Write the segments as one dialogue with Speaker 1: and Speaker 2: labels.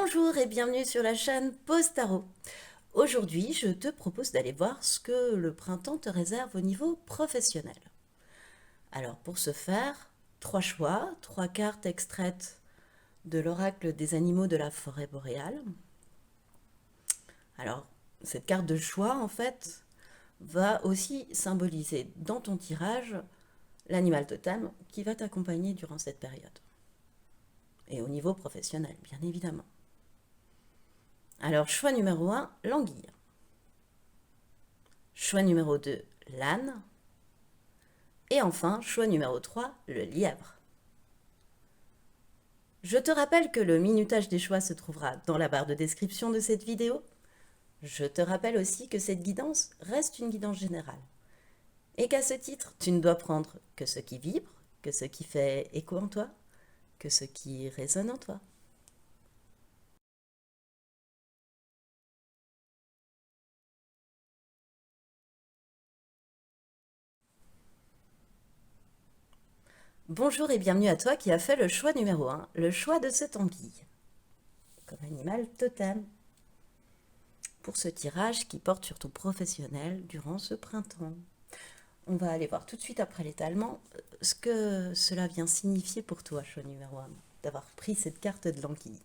Speaker 1: Bonjour et bienvenue sur la chaîne Pause Tarot. Aujourd'hui, je te propose d'aller voir ce que le printemps te réserve au niveau professionnel. Alors pour ce faire, trois choix, trois cartes extraites de l'oracle des animaux de la forêt boréale. Alors cette carte de choix, en fait, va aussi symboliser dans ton tirage l'animal totem qui va t'accompagner durant cette période. Et au niveau professionnel, bien évidemment. Alors, choix numéro 1, l'anguille. Choix numéro 2, l'âne. Et enfin, choix numéro 3, le lièvre. Je te rappelle que le minutage des choix se trouvera dans la barre de description de cette vidéo. Je te rappelle aussi que cette guidance reste une guidance générale. Et qu'à ce titre, tu ne dois prendre que ce qui vibre, que ce qui fait écho en toi, que ce qui résonne en toi. Bonjour et bienvenue à toi qui a fait le choix numéro 1, le choix de cette anguille, comme animal totem, pour ce tirage qui porte sur ton professionnel durant ce printemps. On va aller voir tout de suite après l'étalement ce que cela vient signifier pour toi, choix numéro 1, d'avoir pris cette carte de l'anguille.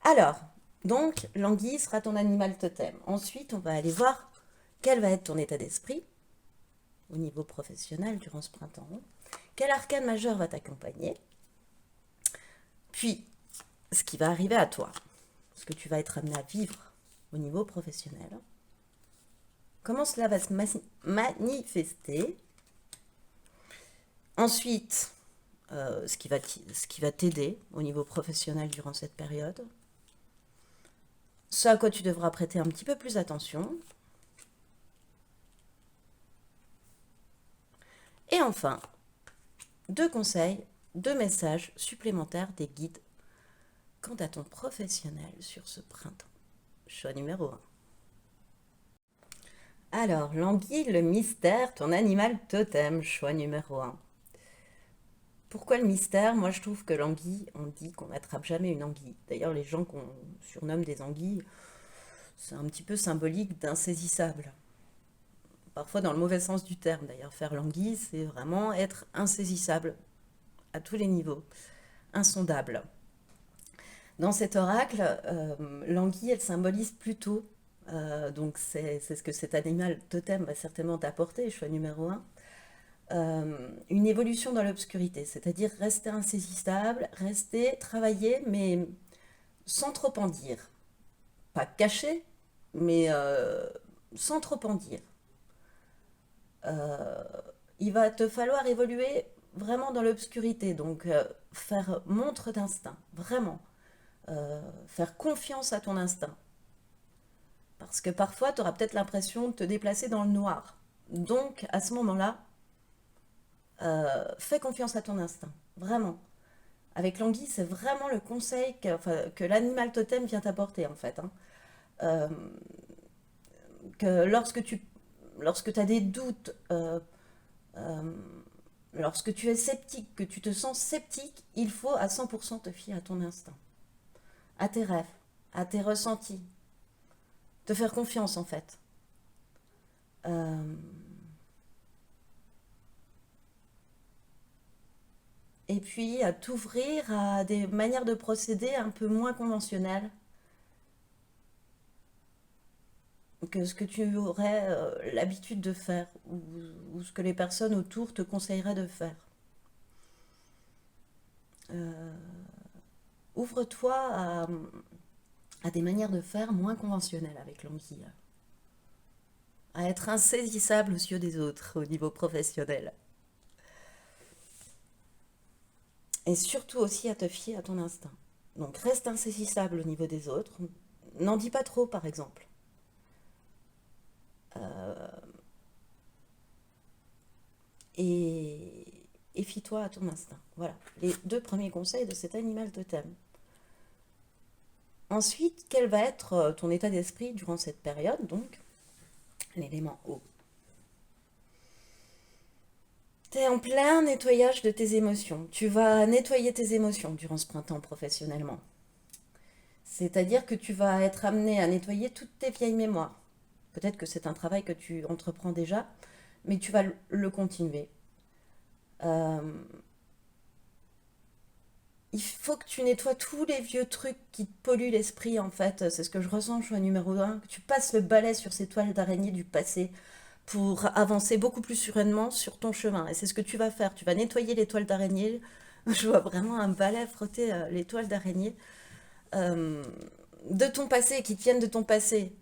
Speaker 1: Alors, donc, l'anguille sera ton animal totem. Ensuite, on va aller voir quel va être ton état d'esprit au niveau professionnel durant ce printemps. Quel arcane majeur va t'accompagner? Puis, ce qui va arriver à toi, ce que tu vas être amené à vivre au niveau professionnel. Comment cela va se manifester? Ensuite, ce qui va t'aider au niveau professionnel durant cette période. Ce à quoi tu devras prêter un petit peu plus attention. Et enfin, 2 conseils, 2 messages supplémentaires des guides quant à ton professionnel sur ce printemps. Choix numéro 1. Alors, l'anguille, le mystère, ton animal totem, choix numéro 1. Pourquoi le mystère? Moi, je trouve que l'anguille, on dit qu'on n'attrape jamais une anguille. D'ailleurs, les gens qu'on surnomme des anguilles, c'est un petit peu symbolique d'insaisissable. Parfois dans le mauvais sens du terme. D'ailleurs, faire l'anguille, c'est vraiment être insaisissable à tous les niveaux, insondable. Dans cet oracle, l'anguille, elle symbolise plutôt, donc c'est ce que cet animal totem va certainement t'apporter, choix numéro 1, une évolution dans l'obscurité, c'est-à-dire rester insaisissable, rester, travailler, mais sans trop en dire. Pas caché, mais sans trop en dire. Il va te falloir évoluer vraiment dans l'obscurité, donc faire montre d'instinct, vraiment. Faire confiance à ton instinct. Parce que parfois, tu auras peut-être l'impression de te déplacer dans le noir. Donc, à ce moment-là, fais confiance à ton instinct, vraiment. Avec l'anguille, c'est vraiment le conseil que l'animal totem vient t'apporter, en fait. Hein. Euh, que lorsque tu as des doutes, euh, lorsque tu es sceptique, que tu te sens sceptique, il faut à 100% te fier à ton instinct, à tes rêves, à tes ressentis. Te faire confiance, en fait. Euh, et puis à t'ouvrir à des manières de procéder un peu moins conventionnelles que ce que tu aurais l'habitude de faire ou ce que les personnes autour te conseilleraient de faire. Euh, Ouvre-toi à des manières de faire moins conventionnelles avec l'anguille, à être insaisissable aux yeux des autres au niveau professionnel. Et surtout aussi à te fier à ton instinct. Donc reste insaisissable au niveau des autres. N'en dis pas trop, par exemple. Et fie-toi à ton instinct. Voilà, les 2 premiers conseils de cet animal totem. Ensuite, quel va être ton état d'esprit durant cette période, donc l'élément eau. Tu es en plein nettoyage de tes émotions. Tu vas nettoyer tes émotions durant ce printemps professionnellement. C'est-à-dire que tu vas être amené à nettoyer toutes tes vieilles mémoires. Peut-être que c'est un travail que tu entreprends déjà, mais tu vas le continuer. Euh, il faut que tu nettoies tous les vieux trucs qui te polluent l'esprit, en fait. C'est ce que je ressens, choix numéro un. Que tu passes le balai sur ces toiles d'araignée du passé pour avancer beaucoup plus sereinement sur ton chemin. Et c'est ce que tu vas faire. Tu vas nettoyer les toiles d'araignée. Je vois vraiment un balai frotter les toiles d'araignée euh, de ton passé, qui tiennent de ton passé.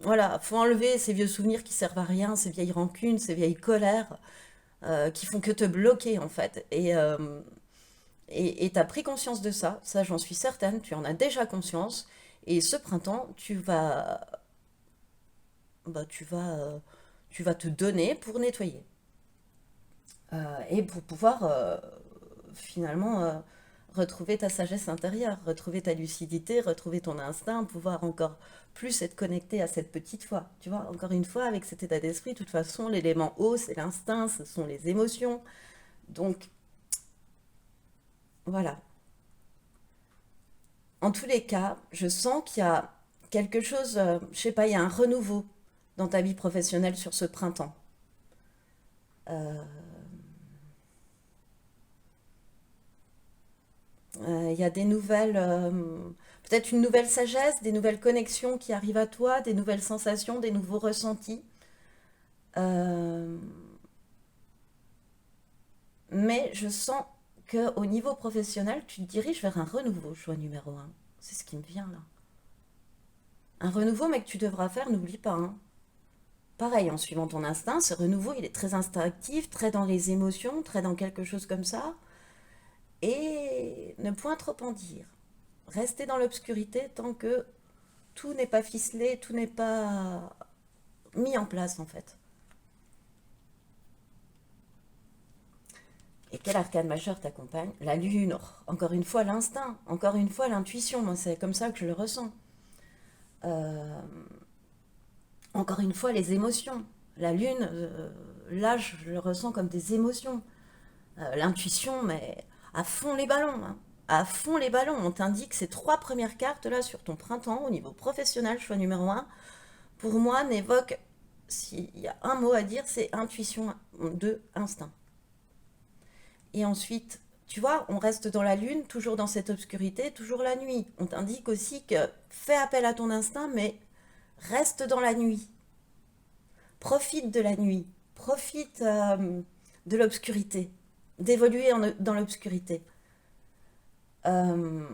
Speaker 1: Voilà, faut enlever ces vieux souvenirs qui servent à rien, ces vieilles rancunes, ces vieilles colères qui font que te bloquer en fait. Et tu as pris conscience de ça, ça j'en suis certaine, tu en as déjà conscience. Et ce printemps, bah, tu vas te donner pour nettoyer. Et pour pouvoir finalement retrouver ta sagesse intérieure, retrouver ta lucidité, retrouver ton instinct, pouvoir encore plus être connecté à cette petite foi. Tu vois, encore une fois, avec cet état d'esprit, de toute façon, l'élément haut, c'est l'instinct, ce sont les émotions. Donc, voilà. En tous les cas, je sens qu'il y a quelque chose, je sais pas, il y a un renouveau dans ta vie professionnelle sur ce printemps. Il y a des nouvelles, peut-être une nouvelle sagesse, des nouvelles connexions qui arrivent à toi, des nouvelles sensations, des nouveaux ressentis. Euh, mais je sens que au niveau professionnel, tu te diriges vers un renouveau, choix numéro un. C'est ce qui me vient là. Un renouveau, mais que tu devras faire, n'oublie pas, hein. Pareil, en suivant ton instinct, ce renouveau, il est très instinctif, très dans les émotions, très dans quelque chose comme ça. Et ne point trop en dire. Rester dans l'obscurité tant que tout n'est pas ficelé, tout n'est pas mis en place en fait. Et quel arcane majeur t'accompagne? La lune, oh, encore une fois l'instinct, encore une fois l'intuition, moi c'est comme ça que je le ressens. Euh, encore une fois les émotions. La lune, là je le ressens comme des émotions. L'intuition, mais à fond les ballons, hein. À fond les ballons. On t'indique ces trois premières cartes là sur ton printemps au niveau professionnel, choix numéro un. Pour moi, n'évoque, s'il y a un mot à dire, c'est intuition de instinct. Et ensuite, tu vois, on reste dans la lune, toujours dans cette obscurité, toujours la nuit. On t'indique aussi que fais appel à ton instinct, mais reste dans la nuit. Profite de la nuit. Profite de l'obscurité. D'évoluer dans l'obscurité. Euh,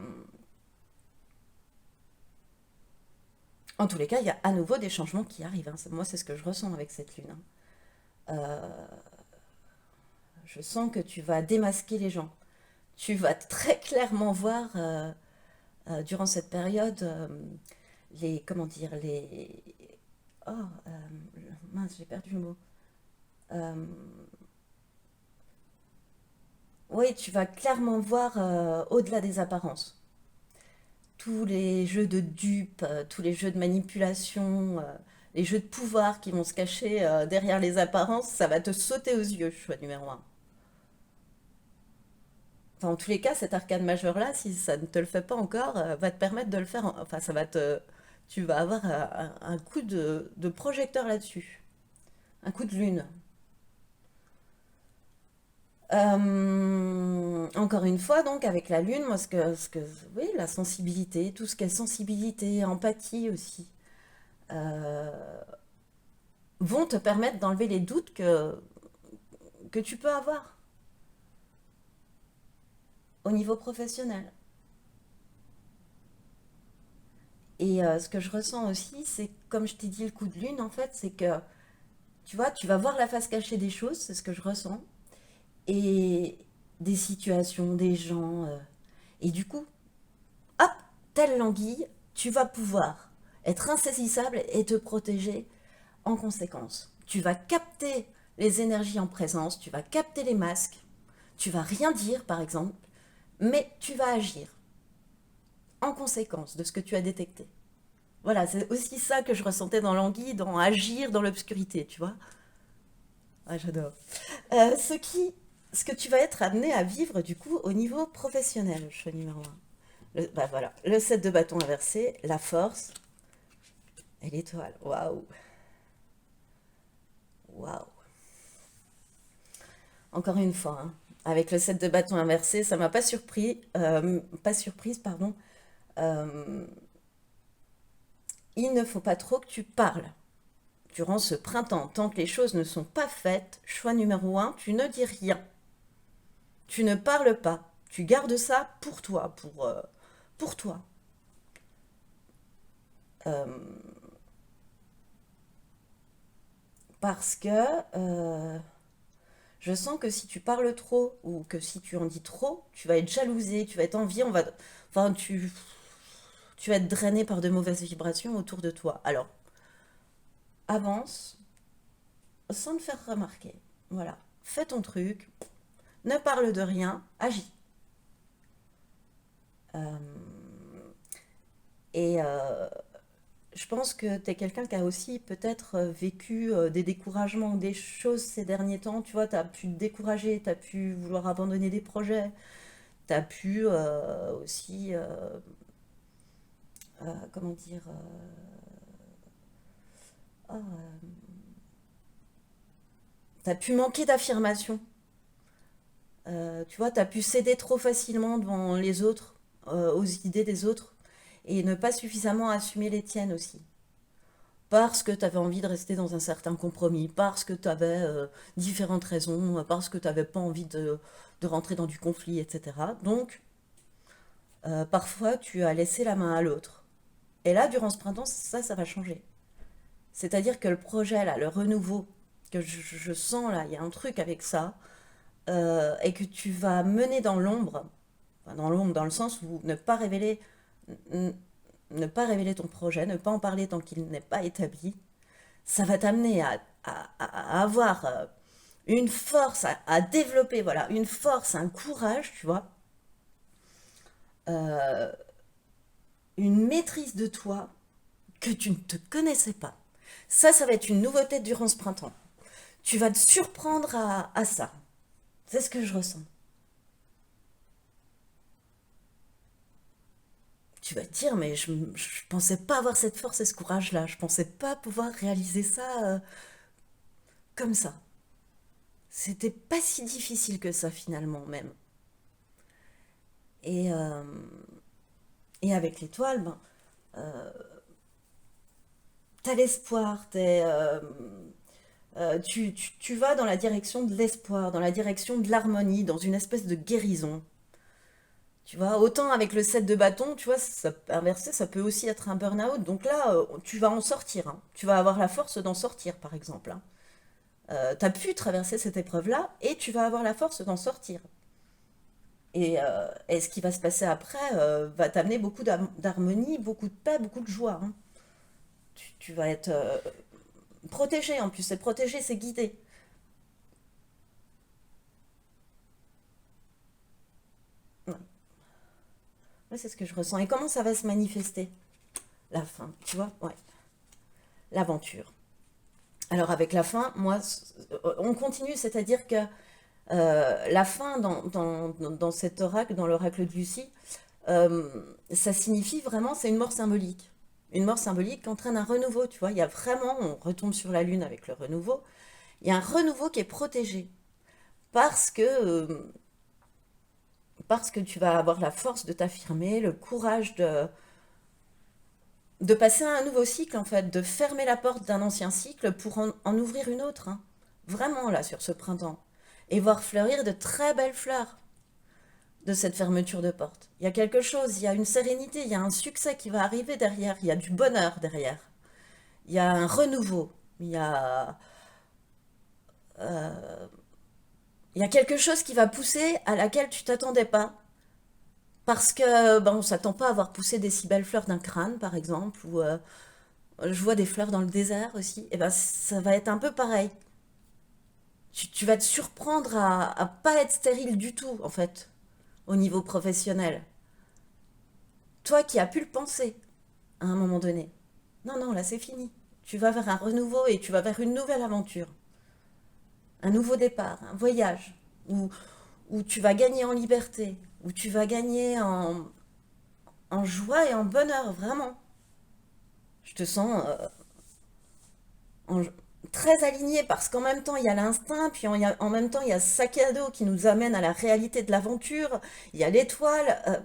Speaker 1: en tous les cas, il y a à nouveau des changements qui arrivent, hein. Moi, c'est ce que je ressens avec cette lune, hein. Euh, je sens que tu vas démasquer les gens. Tu vas très clairement voir durant cette période les comment dire les oh mince j'ai perdu le mot. Euh, oui, tu vas clairement voir au-delà des apparences tous les jeux de dupes, tous les jeux de manipulation, les jeux de pouvoir qui vont se cacher derrière les apparences. Ça va te sauter aux yeux, choix numéro un. Enfin, en tous les cas, cet arcane majeur là, si ça ne te le fait pas encore, va te permettre de le faire. Enfin, ça va te, tu vas avoir un coup de projecteur là-dessus, un coup de lune. Encore une fois, donc, avec la lune, moi, oui, la sensibilité, tout ce qui est sensibilité, empathie aussi, euh, vont te permettre d'enlever les doutes que tu peux avoir au niveau professionnel. Et ce que je ressens aussi, c'est, comme je t'ai dit, le coup de lune, en fait, c'est que, tu vois, tu vas voir la face cachée des choses, c'est ce que je ressens, et des situations, des gens. Et du coup, hop, telle l'anguille, tu vas pouvoir être insaisissable et te protéger en conséquence. Tu vas capter les énergies en présence, tu vas capter les masques, tu vas rien dire par exemple, mais tu vas agir en conséquence de ce que tu as détecté. Voilà, c'est aussi ça que je ressentais dans l'anguille, dans agir dans l'obscurité, tu vois. Ah, j'adore. Ce que tu vas être amené à vivre du coup au niveau professionnel, choix numéro un. Bah voilà, le 7 de bâton inversé, la force et l'étoile. Waouh, waouh. Encore une fois, hein, avec le 7 de bâton inversé, ça m'a pas surpris, pas surprise, pardon. Euh, il ne faut pas trop que tu parles. Durant ce printemps, tant que les choses ne sont pas faites, choix numéro un, tu ne dis rien. Tu ne parles pas. Tu gardes ça pour toi, pour toi. Euh, parce que je sens que si tu parles trop ou que si tu en dis trop, tu vas être jalousé, tu vas être envié, enfin, tu vas être drainé par de mauvaises vibrations autour de toi. Alors, avance sans te faire remarquer. Voilà. Fais ton truc, ne parle de rien, agis. Et je pense que tu es quelqu'un qui a aussi peut-être vécu des découragements ou des choses ces derniers temps. Tu vois, tu as pu te décourager, tu as pu vouloir abandonner des projets, tu as pu aussi, comment dire, tu as pu manquer d'affirmation. Tu vois, tu as pu céder trop facilement devant les autres, aux idées des autres, et ne pas suffisamment assumer les tiennes aussi. Parce que tu avais envie de rester dans un certain compromis, parce que tu avais différentes raisons, parce que tu n'avais pas envie de rentrer dans du conflit, etc. Donc, parfois, tu as laissé la main à l'autre. Et là, durant ce printemps, ça va changer. C'est-à-dire que le projet, là, le renouveau, que je sens là, il y a un truc avec ça, et que tu vas mener dans l'ombre, enfin, dans l'ombre dans le sens où ne pas révéler ton projet, ne pas en parler tant qu'il n'est pas établi, ça va t'amener à avoir une force, à développer, voilà, une force, un courage, tu vois, euh, une maîtrise de toi que tu ne te connaissais pas. Ça va être une nouveauté durant ce printemps. Tu vas te surprendre à ça. C'est ce que je ressens. Tu vas te dire, mais je pensais pas avoir cette force et ce courage-là. Je pensais pas pouvoir réaliser ça comme ça. C'était pas si difficile que ça finalement même. Et, euh, et avec l'étoile, ben, t'as l'espoir, tu vas dans la direction de l'espoir, dans la direction de l'harmonie, dans une espèce de guérison. Tu vois, autant avec le 7 de bâton, tu vois, ça, inversé, ça peut aussi être un burn-out. Donc là, tu vas en sortir, hein. Tu vas avoir la force d'en sortir, par exemple, hein. Tu as pu traverser cette épreuve-là et tu vas avoir la force d'en sortir. Et ce qui va se passer après va t'amener beaucoup d'harmonie, beaucoup de paix, beaucoup de joie, hein. Tu vas être protégé en plus. C'est protégé, c'est guidé. Ouais. Ouais, c'est ce que je ressens. Et comment ça va se manifester? La fin, tu vois? Ouais. L'aventure. Alors avec la fin, moi, on continue, c'est-à-dire que la fin dans cet oracle, dans l'oracle de Lucie, ça signifie vraiment, c'est une mort symbolique. Une mort symbolique qui entraîne un renouveau, tu vois. Il y a vraiment, on retombe sur la lune avec le renouveau, il y a un renouveau qui est protégé parce parce que tu vas avoir la force de t'affirmer, le courage de passer à un nouveau cycle, en fait, de fermer la porte d'un ancien cycle pour en ouvrir une autre, hein. Vraiment, là, sur ce printemps. Et voir fleurir de très belles fleurs de cette fermeture de porte. Il y a quelque chose, il y a une sérénité, il y a un succès qui va arriver derrière, il y a du bonheur derrière, il y a un renouveau, il y a quelque chose qui va pousser à laquelle tu t'attendais pas. Parce que ben, on s'attend pas à voir pousser des si belles fleurs d'un crâne, par exemple, ou je vois des fleurs dans le désert aussi. Et ben ça va être un peu pareil. Tu vas te surprendre à pas être stérile du tout, en fait, au niveau professionnel. Toi qui as pu le penser à un moment donné. Non, non, là c'est fini. Tu vas vers un renouveau et tu vas vers une nouvelle aventure. Un nouveau départ, un voyage où tu vas gagner en liberté, où tu vas gagner en joie et en bonheur, vraiment. Je te sens en- très aligné parce qu'en même temps il y a l'instinct, puis en même temps il y a ce sac à dos qui nous amène à la réalité de l'aventure, il y a l'étoile.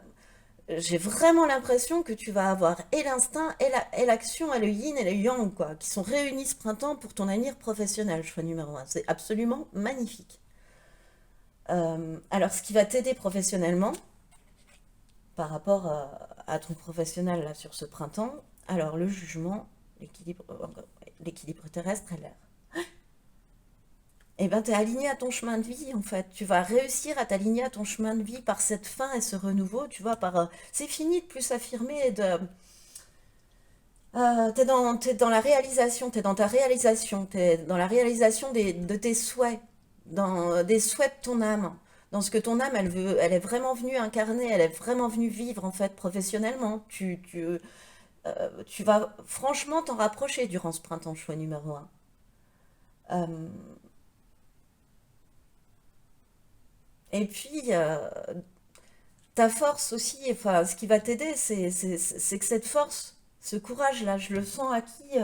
Speaker 1: J'ai vraiment l'impression que tu vas avoir et l'instinct et l'action et le yin et le yang, quoi, qui sont réunis ce printemps pour ton avenir professionnel, choix numéro un. C'est absolument magnifique. Alors, ce qui va t'aider professionnellement par rapport à ton professionnel là, sur ce printemps, alors le jugement, l'équilibre terrestre et l'air. Eh ben, tu es aligné à ton chemin de vie, en fait. Tu vas réussir à t'aligner à ton chemin de vie par cette fin et ce renouveau, tu vois, c'est fini de plus s'affirmer et de... t'es dans la réalisation, t'es dans ta réalisation, t'es dans la réalisation de tes souhaits, dans des souhaits de ton âme, dans ce que ton âme, elle veut, elle est vraiment venue incarner, elle est vraiment venue vivre, en fait, professionnellement. Tu vas franchement t'en rapprocher durant ce printemps, choix numéro un. Euh, et puis, ta force aussi, enfin, ce qui va t'aider, c'est que cette force, ce courage-là, je le sens acquis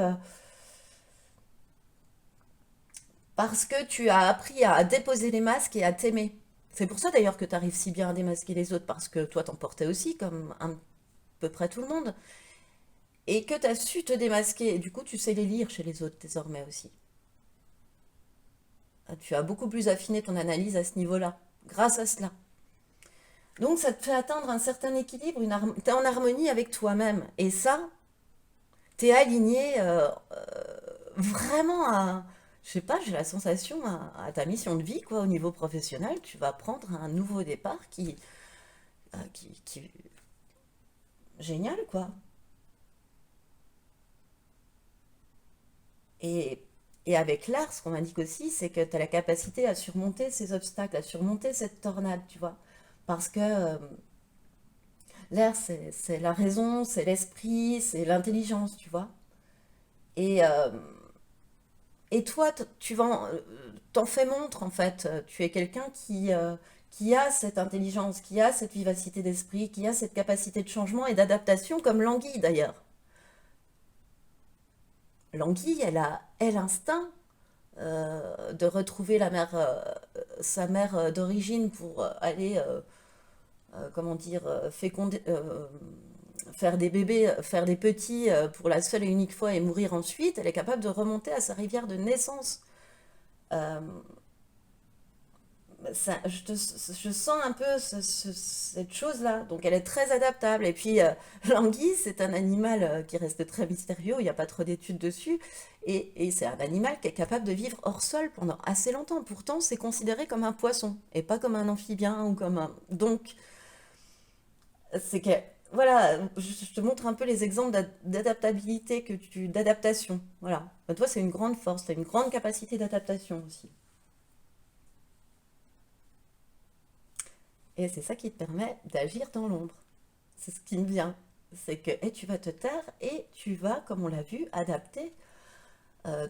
Speaker 1: parce que tu as appris à déposer les masques et à t'aimer. C'est pour ça d'ailleurs que tu arrives si bien à démasquer les autres, parce que toi t'en portais aussi, comme à peu près tout le monde, et que tu as su te démasquer, et du coup tu sais les lire chez les autres désormais aussi. Tu as beaucoup plus affiné ton analyse à ce niveau-là, grâce à cela. Donc ça te fait atteindre un certain équilibre, tu es en harmonie avec toi-même, et ça, t'es aligné vraiment à, je sais pas, j'ai la sensation à ta mission de vie, quoi, au niveau professionnel, tu vas prendre un nouveau départ qui génial, quoi. Et, et avec l'art, ce qu'on m'indique aussi, c'est que tu as la capacité à surmonter ces obstacles, à surmonter cette tornade, tu vois. Parce que l'air, c'est la raison, c'est l'esprit, c'est l'intelligence, tu vois. Et, euh, Et toi, t'en fais montre en fait. Tu es quelqu'un qui a cette intelligence, qui a cette vivacité d'esprit, qui a cette capacité de changement et d'adaptation, comme l'anguille d'ailleurs. L'anguille, elle a, elle, l'instinct de retrouver sa mère d'origine pour aller, comment dire, faire des bébés, faire des petits pour la seule et unique fois et mourir ensuite. Elle est capable de remonter à sa rivière de naissance. Euh, je sens un peu cette chose-là. Donc elle est très adaptable. Et puis l'anguille, c'est un animal qui reste très mystérieux, il n'y a pas trop d'études dessus. Et c'est un animal qui est capable de vivre hors sol pendant assez longtemps. Pourtant, c'est considéré comme un poisson et pas comme un amphibien ou comme un... Donc, c'est que... Voilà, je te montre un peu les exemples d'adaptabilité d'adaptation. Voilà. Toi, c'est une grande force, tu as une grande capacité d'adaptation aussi. Et c'est ça qui te permet d'agir dans l'ombre. C'est ce qui me vient. C'est que tu vas te taire et tu vas, comme on l'a vu, adapter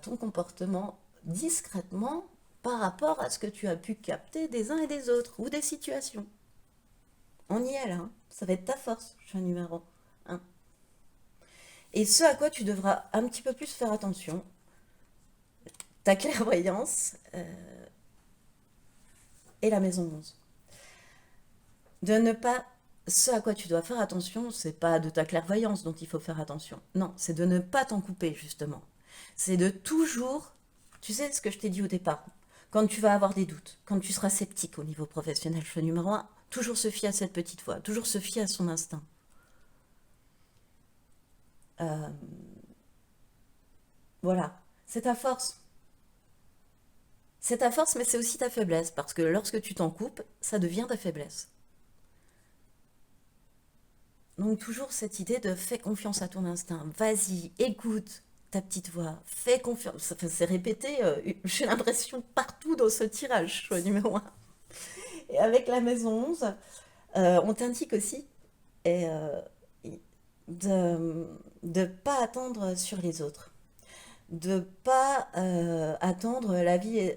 Speaker 1: ton comportement discrètement par rapport à ce que tu as pu capter des uns et des autres ou des situations. On y est là, hein. Ça va être ta force, je suis un numéro 1. Et ce à quoi tu devras un petit peu plus faire attention, ta clairvoyance et la maison 11. De ne pas... Ce à quoi tu dois faire attention, c'est pas de ta clairvoyance dont il faut faire attention. Non, c'est de ne pas t'en couper, justement. C'est de toujours... Tu sais ce que je t'ai dit au départ. Quand tu vas avoir des doutes, quand tu seras sceptique au niveau professionnel, choix numéro un, toujours se fier à cette petite voix, toujours se fier à son instinct. Euh, voilà, c'est ta force. C'est ta force, mais c'est aussi ta faiblesse, parce que lorsque tu t'en coupes, ça devient ta faiblesse. Donc toujours cette idée de fais confiance à ton instinct, vas-y, écoute ta petite voix, fais confiance. Enfin, c'est répété, j'ai l'impression, partout dans ce tirage, choix numéro un. Et avec la maison 11, on t'indique aussi de ne pas attendre sur les autres, de pas attendre la vie,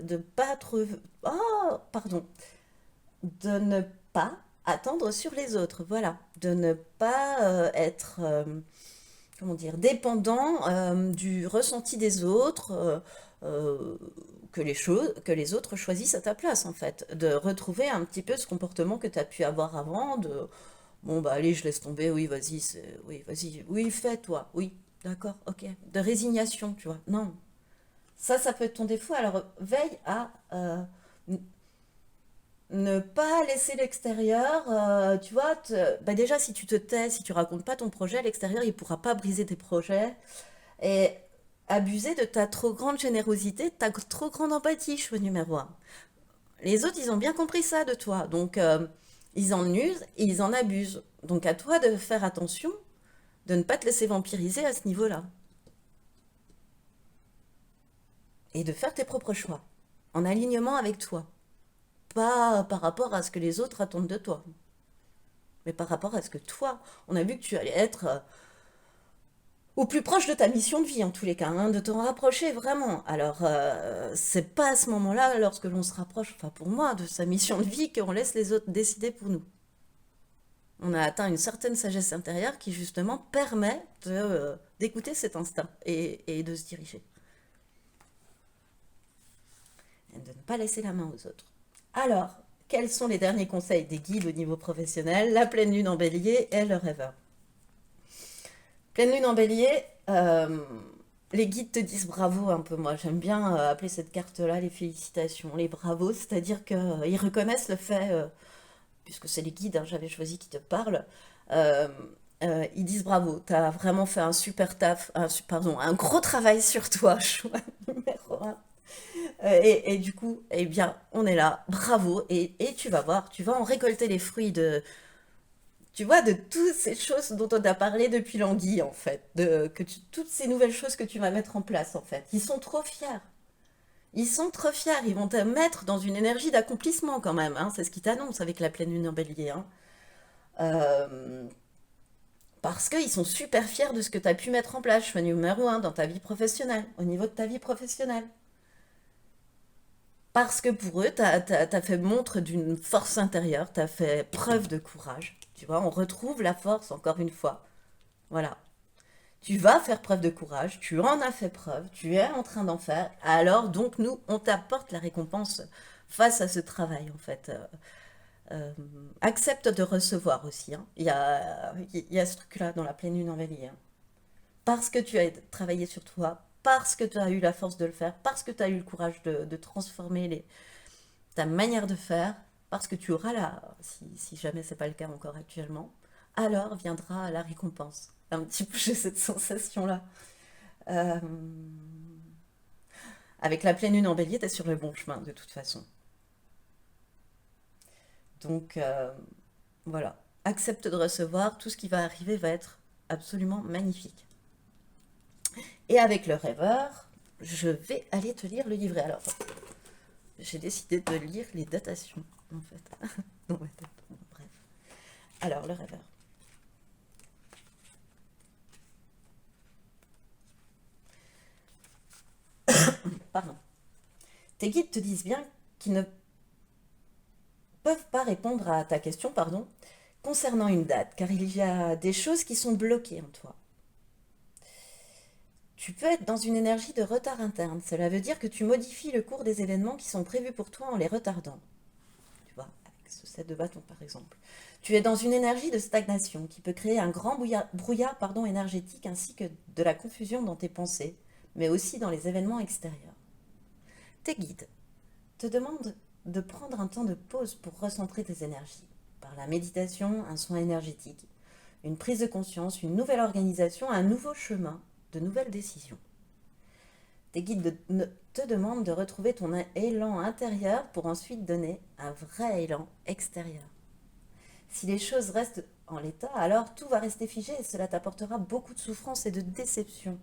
Speaker 1: de pas trop... Oh, pardon. De ne pas attendre sur les autres, voilà. De ne pas être, comment dire, dépendant du ressenti des autres, euh, que les autres choisissent à ta place, en fait. De retrouver un petit peu ce comportement que tu as pu avoir avant, de bon, bah allez, je laisse tomber, oui, vas-y, oui, vas-y, oui, fais toi, oui, d'accord, ok. De résignation, tu vois. Non, ça peut être ton défaut, alors veille à ne pas laisser l'extérieur, tu vois, bah déjà si tu te tais, si tu racontes pas ton projet, l'extérieur il pourra pas briser tes projets et abuser de ta trop grande générosité, de ta trop grande empathie, choix numéro un. Les autres ils ont bien compris ça de toi, donc ils en usent et ils en abusent. Donc à toi de faire attention, de ne pas te laisser vampiriser à ce niveau-là et de faire tes propres choix en alignement avec toi, pas par rapport à ce que les autres attendent de toi. Mais par rapport à ce que toi, on a vu que tu allais être au plus proche de ta mission de vie en tous les cas, hein, de t'en rapprocher vraiment. Alors, c'est pas à ce moment-là, lorsque l'on se rapproche, enfin pour moi, de sa mission de vie, qu'on laisse les autres décider pour nous. On a atteint une certaine sagesse intérieure qui justement permet d'écouter cet instinct et de se diriger. Et de ne pas laisser la main aux autres. Alors, quels sont les derniers conseils des guides au niveau professionnel? La pleine lune en bélier et le rêveur. Pleine lune en bélier, les guides te disent bravo un peu. Moi, j'aime bien appeler cette carte-là les félicitations, les bravos, c'est-à-dire qu'ils reconnaissent le fait, puisque c'est les guides, hein, j'avais choisi qui te parlent, euh, ils disent bravo, t'as vraiment fait un super taf, pardon, un gros travail sur toi, choix numéro un. Et du coup, eh bien, on est là, bravo, et tu vas voir, tu vas en récolter les fruits tu vois, de toutes ces choses dont on a parlé depuis l'anguille, en fait, toutes ces nouvelles choses que tu vas mettre en place, en fait. Ils sont trop fiers. Ils sont trop fiers. Ils vont te mettre dans une énergie d'accomplissement quand même, hein. C'est ce qui t'annonce avec la pleine lune en bélier, hein. Euh, Parce qu'ils sont super fiers de ce que tu as pu mettre en place, choix numéro un, dans ta vie professionnelle, au niveau de ta vie professionnelle. Parce que pour eux, tu as fait montre d'une force intérieure, tu as fait preuve de courage. Tu vois, on retrouve la force encore une fois. Voilà. Tu vas faire preuve de courage, tu en as fait preuve, tu es en train d'en faire, alors donc nous, on t'apporte la récompense face à ce travail en fait. Euh, Accepte de recevoir aussi, hein. Il y a ce truc-là dans la pleine lune en bélier, hein. Parce que tu as travaillé sur toi, parce que tu as eu la force de le faire, parce que tu as eu le courage de transformer ta manière de faire, parce que tu auras si jamais c'est pas le cas encore actuellement, alors viendra la récompense. Un petit peu j'ai cette sensation-là. Euh, Avec la pleine lune en bélier, tu es sur le bon chemin de toute façon. Donc voilà, accepte de recevoir, tout ce qui va arriver va être absolument magnifique. Et avec le rêveur, je vais aller te lire le livret. Alors, j'ai décidé de lire les datations, en fait, dans ma tête. Bon, bref. Alors, le rêveur. Pardon. Tes guides te disent bien qu'ils ne peuvent pas répondre à ta question, pardon, concernant une date, car il y a des choses qui sont bloquées en toi. Tu peux être dans une énergie de retard interne. Cela veut dire que tu modifies le cours des événements qui sont prévus pour toi en les retardant. Tu vois, avec ce set de bâton par exemple. Tu es dans une énergie de stagnation qui peut créer un grand brouillard, énergétique ainsi que de la confusion dans tes pensées, mais aussi dans les événements extérieurs. Tes guides te demandent de prendre un temps de pause pour recentrer tes énergies. Par la méditation, un soin énergétique, une prise de conscience, une nouvelle organisation, un nouveau chemin, de nouvelles décisions. Tes guides te demandent de retrouver ton élan intérieur pour ensuite donner un vrai élan extérieur. Si les choses restent en l'état, alors tout va rester figé et cela t'apportera beaucoup de souffrance et de déception.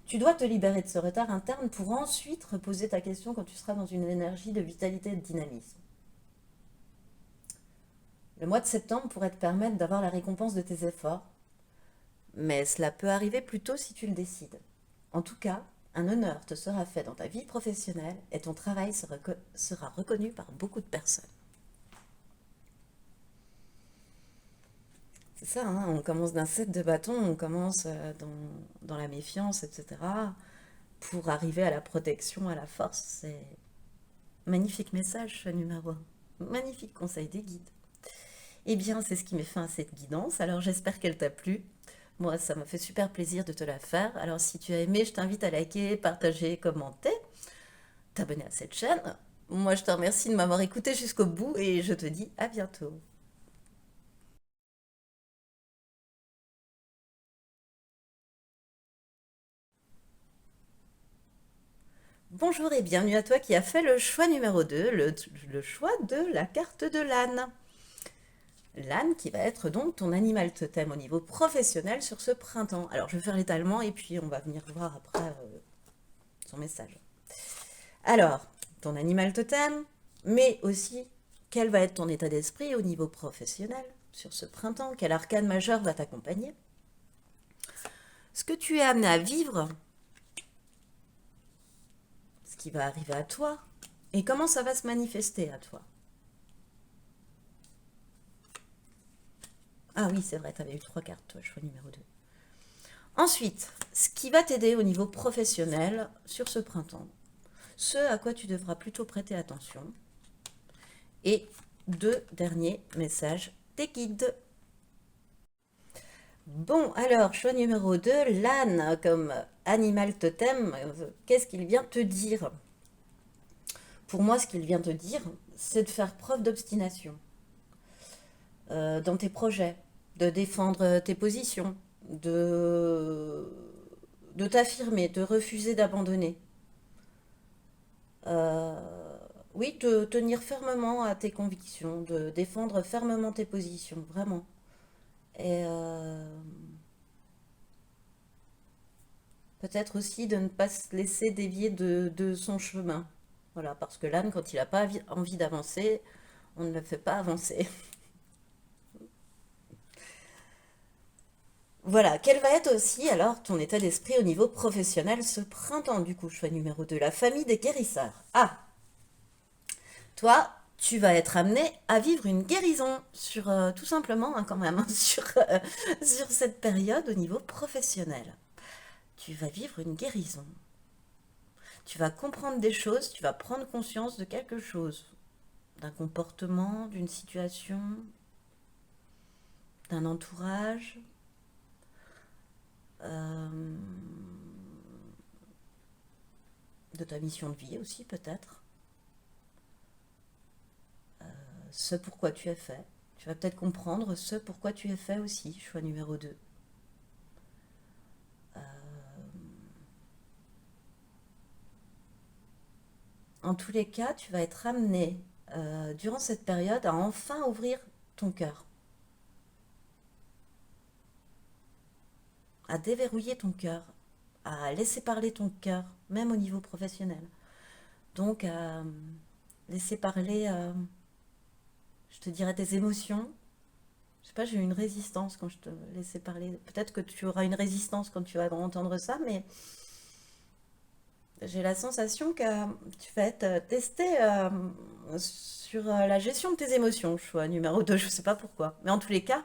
Speaker 1: Tu dois te libérer de ce retard interne pour ensuite reposer ta question quand tu seras dans une énergie de vitalité et de dynamisme. Le mois de septembre pourrait te permettre d'avoir la récompense de tes efforts, mais cela peut arriver plus tôt si tu le décides. En tout cas, un honneur te sera fait dans ta vie professionnelle et ton travail sera reconnu par beaucoup de personnes. C'est ça, hein, on commence d'un 7 de bâton, on commence dans la méfiance, etc. pour arriver à la protection, à la force. C'est magnifique message, ce numéro 1. Magnifique conseil des guides. Eh bien, c'est ce qui met fin à cette guidance. Alors, j'espère qu'elle t'a plu. Moi, ça m'a fait super plaisir de te la faire. Alors, si tu as aimé, je t'invite à liker, partager, commenter, t'abonner à cette chaîne. Moi, je te remercie de m'avoir écouté jusqu'au bout et je te dis à bientôt. Bonjour et bienvenue à toi qui as fait le choix numéro 2, le choix de la carte de l'âne. L'âne qui va être donc ton animal totem au niveau professionnel sur ce printemps. Alors je vais faire l'étalement et puis on va venir voir après son message. Alors, ton animal totem, mais aussi quel va être ton état d'esprit au niveau professionnel sur ce printemps, quel arcane majeur va t'accompagner, ce que tu es amené à vivre, ce qui va arriver à toi, et comment ça va se manifester à toi. Ah oui, c'est vrai, tu avais eu 3 cartes, toi, choix numéro 2. Ensuite, ce qui va t'aider au niveau professionnel sur ce printemps, ce à quoi tu devras plutôt prêter attention, et 2 derniers messages des guides. Bon, alors, choix numéro 2, l'âne comme animal totem, qu'est-ce qu'il vient te dire? Pour moi, ce qu'il vient te dire, c'est de faire preuve d'obstination dans tes projets, de défendre tes positions, de t'affirmer, de refuser d'abandonner. Euh, oui, de tenir fermement à tes convictions, de défendre fermement tes positions, vraiment. Et peut-être aussi de ne pas se laisser dévier de son chemin. Voilà, parce que l'âne, quand il n'a pas envie d'avancer, on ne le fait pas avancer. Voilà, quel va être aussi alors ton état d'esprit au niveau professionnel ce printemps, du coup, choix numéro 2, la famille des guérisseurs. Ah, toi, tu vas être amené à vivre une guérison sur, tout simplement, hein, quand même, hein, sur cette période au niveau professionnel. Tu vas vivre une guérison. Tu vas comprendre des choses, tu vas prendre conscience de quelque chose, d'un comportement, d'une situation, d'un entourage, euh, de ta mission de vie aussi peut-être, ce pourquoi tu es fait. Tu vas peut-être comprendre ce pourquoi tu es fait aussi, choix numéro 2. En tous les cas, tu vas être amené durant cette période à enfin ouvrir ton cœur, à déverrouiller ton cœur, à laisser parler ton cœur, même au niveau professionnel. Donc, à laisser parler, je te dirais, tes émotions. Je sais pas, j'ai eu une résistance quand je te laissais parler. Peut-être que tu auras une résistance quand tu vas entendre ça, mais j'ai la sensation que tu vas être testé sur la gestion de tes émotions, choix numéro 2, je sais pas pourquoi. Mais en tous les cas,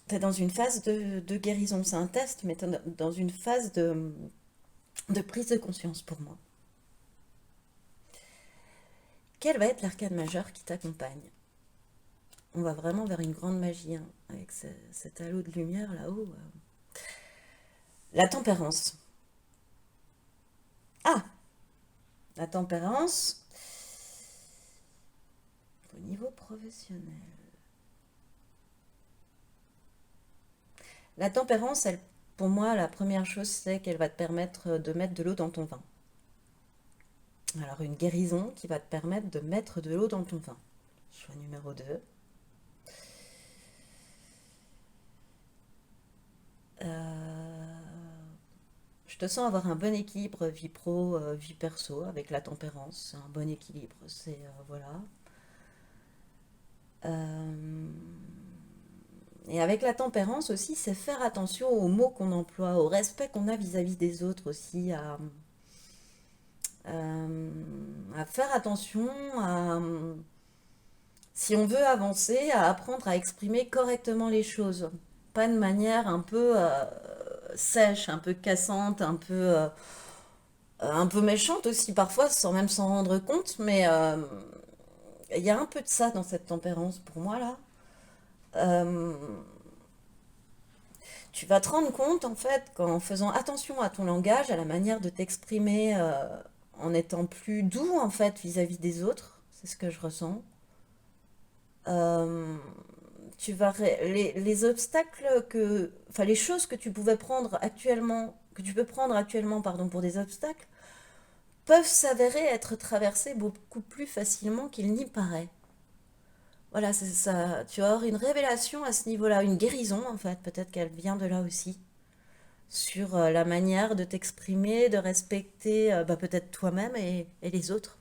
Speaker 1: tu es dans une phase de guérison. C'est un test, mais tu es dans une phase de prise de conscience pour moi. Quel va être l'arcane majeur qui t'accompagne? On va vraiment vers une grande magie, hein, avec cet halo de lumière là-haut. La tempérance. Ah, la tempérance au niveau professionnel. La tempérance, elle, pour moi, la première chose, c'est qu'elle va te permettre de mettre de l'eau dans ton vin. Alors, une guérison qui va te permettre de mettre de l'eau dans ton vin. Choix numéro 2. Je te sens avoir un bon équilibre vie pro, vie perso avec la tempérance. C'est un bon équilibre. C'est, voilà. Euh, et avec la tempérance aussi, c'est faire attention aux mots qu'on emploie, au respect qu'on a vis-à-vis des autres aussi, à faire attention si on veut avancer, à apprendre à exprimer correctement les choses. Pas de manière un peu sèche, un peu cassante, un peu méchante aussi parfois, sans même s'en rendre compte, mais il y a un peu de ça dans cette tempérance pour moi là. Euh, Tu vas te rendre compte en fait qu'en faisant attention à ton langage, à la manière de t'exprimer, en étant plus doux en fait vis-à-vis des autres, c'est ce que je ressens. euh, les obstacles enfin les choses que tu pouvais prendre actuellement, que tu peux prendre actuellement, pardon, pour des obstacles, peuvent s'avérer être traversés beaucoup plus facilement qu'il n'y paraît. Voilà, c'est ça. Tu vas avoir une révélation à ce niveau-là, une guérison en fait, peut-être qu'elle vient de là aussi, sur la manière de t'exprimer, de respecter bah, peut-être toi-même et les autres.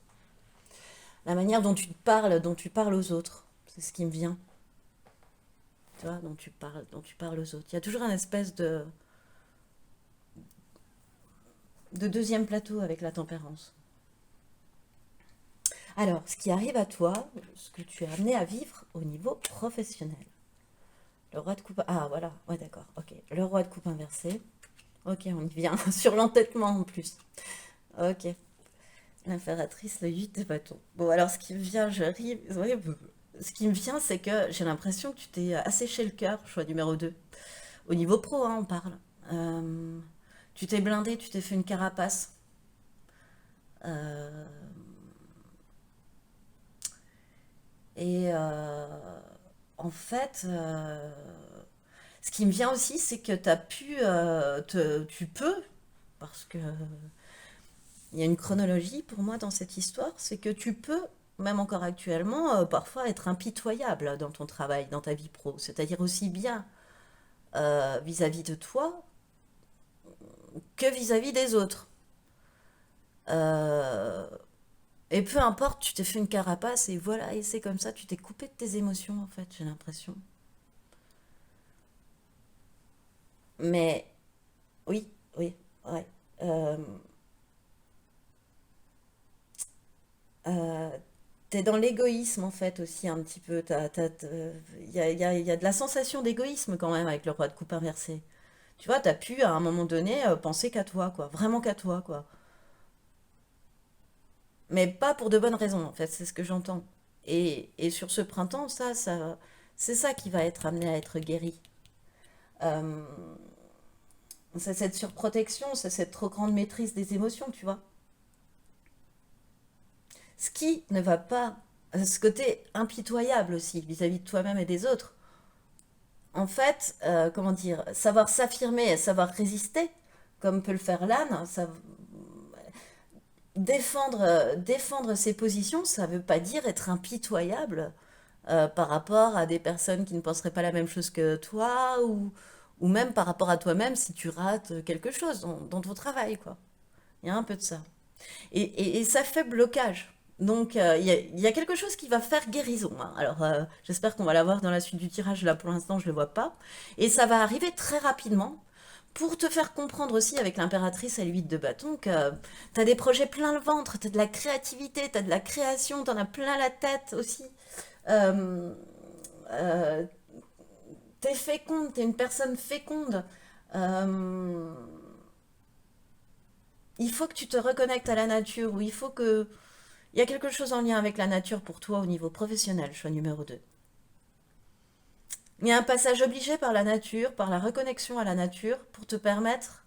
Speaker 1: La manière dont tu parles aux autres, c'est ce qui me vient. Tu vois, dont tu parles aux autres. Il y a toujours un espèce de deuxième plateau avec la tempérance. Alors, ce qui arrive à toi, ce que tu es amené à vivre au niveau professionnel. Le roi de coupe... Ah, voilà, ouais, d'accord, ok. Le roi de coupe inversé. Ok, on y vient. Sur l'entêtement en plus. Ok. L'impératrice, le 8 de bâton. Bon, alors, ce qui me vient, j'arrive... Ouais, ce qui me vient, c'est que j'ai l'impression que tu t'es asséché le cœur, choix numéro 2. Au niveau pro, hein, on parle. Euh, Tu t'es blindé, tu t'es fait une carapace. Euh, et en fait, ce qui me vient aussi, c'est que tu as pu, tu peux, parce que il y a une chronologie pour moi dans cette histoire, c'est que tu peux, même encore actuellement, parfois être impitoyable dans ton travail, dans ta vie pro. C'est-à-dire aussi bien vis-à-vis de toi que vis-à-vis des autres. Euh, et peu importe, tu t'es fait une carapace et voilà, et c'est comme ça, tu t'es coupé de tes émotions en fait, j'ai l'impression. Mais oui, oui, ouais. Euh, euh, T'es dans l'égoïsme en fait aussi un petit peu. Il y a de la sensation d'égoïsme quand même avec le roi de coupe inversé. Tu vois, t'as pu à un moment donné penser qu'à toi, quoi. Vraiment qu'à toi, quoi. Mais pas pour de bonnes raisons, en fait, c'est ce que j'entends. Et sur ce printemps, c'est ça qui va être amené à être guéri. Euh, c'est cette surprotection, c'est cette trop grande maîtrise des émotions, tu vois. Ce qui ne va pas, ce côté impitoyable aussi vis-à-vis de toi-même et des autres. En fait, comment dire, savoir s'affirmer et savoir résister, comme peut le faire l'âne, défendre ses positions, ça ne veut pas dire être impitoyable par rapport à des personnes qui ne penseraient pas la même chose que toi, ou même par rapport à toi-même si tu rates quelque chose dans ton travail, quoi. Il y a un peu de ça. Et ça fait blocage. Donc, il y a quelque chose qui va faire guérison, hein. Alors, j'espère qu'on va l'avoir dans la suite du tirage. Là, pour l'instant, je ne le vois pas. Et ça va arriver très rapidement pour te faire comprendre aussi avec l'impératrice à l'huile de bâton que tu as des projets plein le ventre, tu as de la créativité, tu as de la création, tu en as plein la tête aussi. Euh, euh, T'es féconde, t'es une personne féconde. Euh, il faut que tu te reconnectes à la nature, ou il faut que il y a quelque chose en lien avec la nature pour toi au niveau professionnel, choix numéro 2. Il y a un passage obligé par la nature, par la reconnexion à la nature, pour te permettre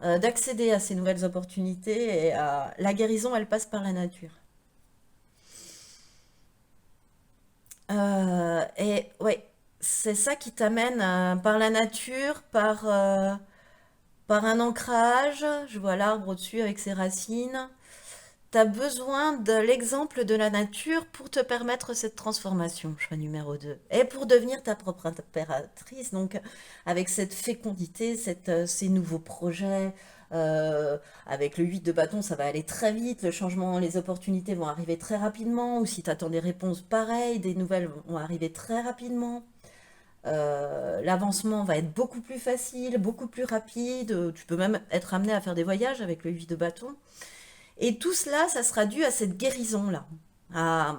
Speaker 1: d'accéder à ces nouvelles opportunités. Et la guérison, elle passe par la nature. Et ouais, c'est ça qui t'amène par la nature, par un ancrage. Je vois l'arbre au-dessus avec ses racines. Tu as besoin de l'exemple de la nature pour te permettre cette transformation, choix numéro 2. Et pour devenir ta propre impératrice, donc avec cette fécondité, ces nouveaux projets, avec le 8 de bâton, ça va aller très vite, le changement, les opportunités vont arriver très rapidement, ou si tu attends des réponses pareilles, des nouvelles vont arriver très rapidement. L'avancement va être beaucoup plus facile, beaucoup plus rapide, tu peux même être amené à faire des voyages avec le 8 de bâton. Et tout cela, ça sera dû à cette guérison-là. À,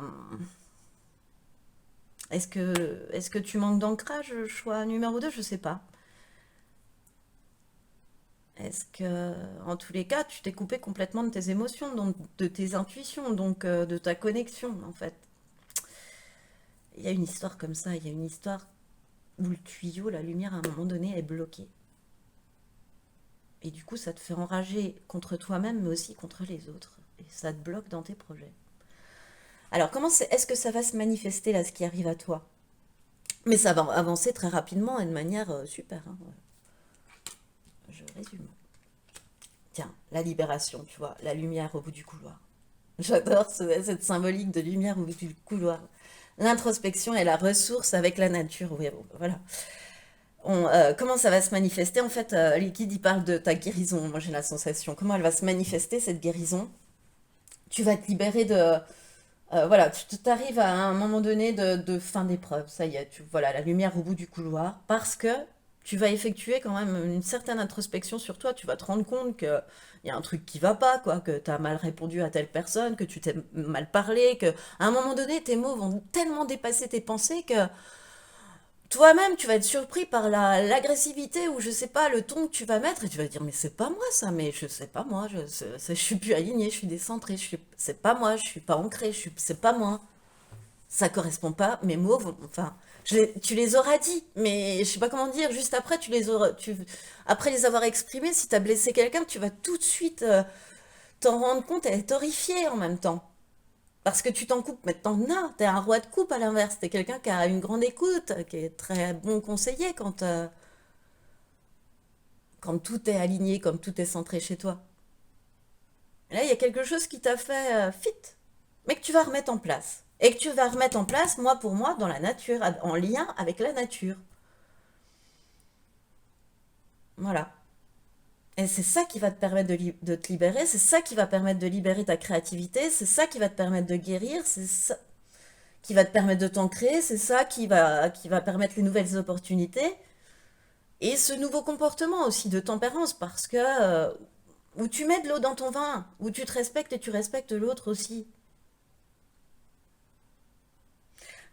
Speaker 1: Est-ce que tu manques d'ancrage, choix numéro 2? Je sais pas. Est-ce que, en tous les cas, tu t'es coupé complètement de tes émotions, donc de tes intuitions, donc de ta connexion, en fait. Il y a une histoire comme ça, il y a une histoire où le tuyau, la lumière, à un moment donné, est bloquée. Et du coup, ça te fait enrager contre toi-même, mais aussi contre les autres. Et ça te bloque dans tes projets. Alors, est-ce que ça va se manifester là, ce qui arrive à toi? Mais ça va avancer très rapidement et de manière super, hein. Je résume. Tiens, la libération, tu vois, la lumière au bout du couloir. J'adore cette symbolique de lumière au bout du couloir. L'introspection et la ressource avec la nature. Oui, bon, voilà. Comment ça va se manifester? En fait, Liquide, il parle de ta guérison. Moi, j'ai la sensation. Comment elle va se manifester, cette guérison? Tu vas te libérer de... voilà, tu t'arrives à un moment donné de fin d'épreuve. Ça y est, voilà, la lumière au bout du couloir. Parce que tu vas effectuer quand même une certaine introspection sur toi. Tu vas te rendre compte qu'il y a un truc qui va pas, quoi, que tu as mal répondu à telle personne, que tu t'es mal parlé, que à un moment donné, tes mots vont tellement dépasser tes pensées que toi-même, tu vas être surpris par l'agressivité ou je sais pas, le ton que tu vas mettre et tu vas te dire, mais c'est pas moi ça, mais je sais pas moi, je suis plus alignée, je suis décentrée, c'est pas moi, je suis pas ancrée, c'est pas moi. Ça correspond pas, mes mots vont, enfin, tu les auras dit, mais je sais pas comment dire, juste après, après les avoir exprimés, si t'as blessé quelqu'un, tu vas tout de suite t'en rendre compte et être horrifié en même temps. Parce que tu t'en coupes, mais t'en as, t'es un roi de coupe à l'inverse, t'es quelqu'un qui a une grande écoute, qui est très bon conseiller quand tout est aligné, quand tout est centré chez toi. Et là, il y a quelque chose qui t'a fait fit, mais que tu vas remettre en place. Et que tu vas remettre en place, moi pour moi, dans la nature, en lien avec la nature. Voilà. Et c'est ça qui va te permettre de te libérer, c'est ça qui va permettre de libérer ta créativité, c'est ça qui va te permettre de guérir, c'est ça qui va te permettre de t'ancrer, c'est ça qui va permettre les nouvelles opportunités. Et ce nouveau comportement aussi de tempérance, parce que où tu mets de l'eau dans ton vin, où tu te respectes et tu respectes l'autre aussi.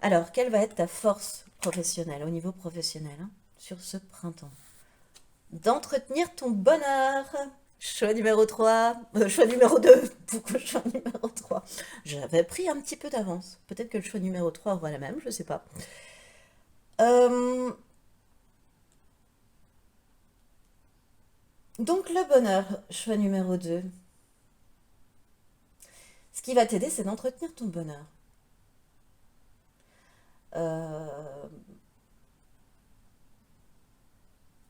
Speaker 1: Alors, quelle va être ta force professionnelle, au niveau professionnel, hein, sur ce printemps? D'entretenir ton bonheur. Choix numéro 3, choix numéro 2. Pourquoi choix numéro 3? J'avais pris un petit peu d'avance. Peut-être que le choix numéro 3 aura la même, je sais pas. Euh, donc le bonheur, choix numéro 2. Ce qui va t'aider, c'est d'entretenir ton bonheur. Euh,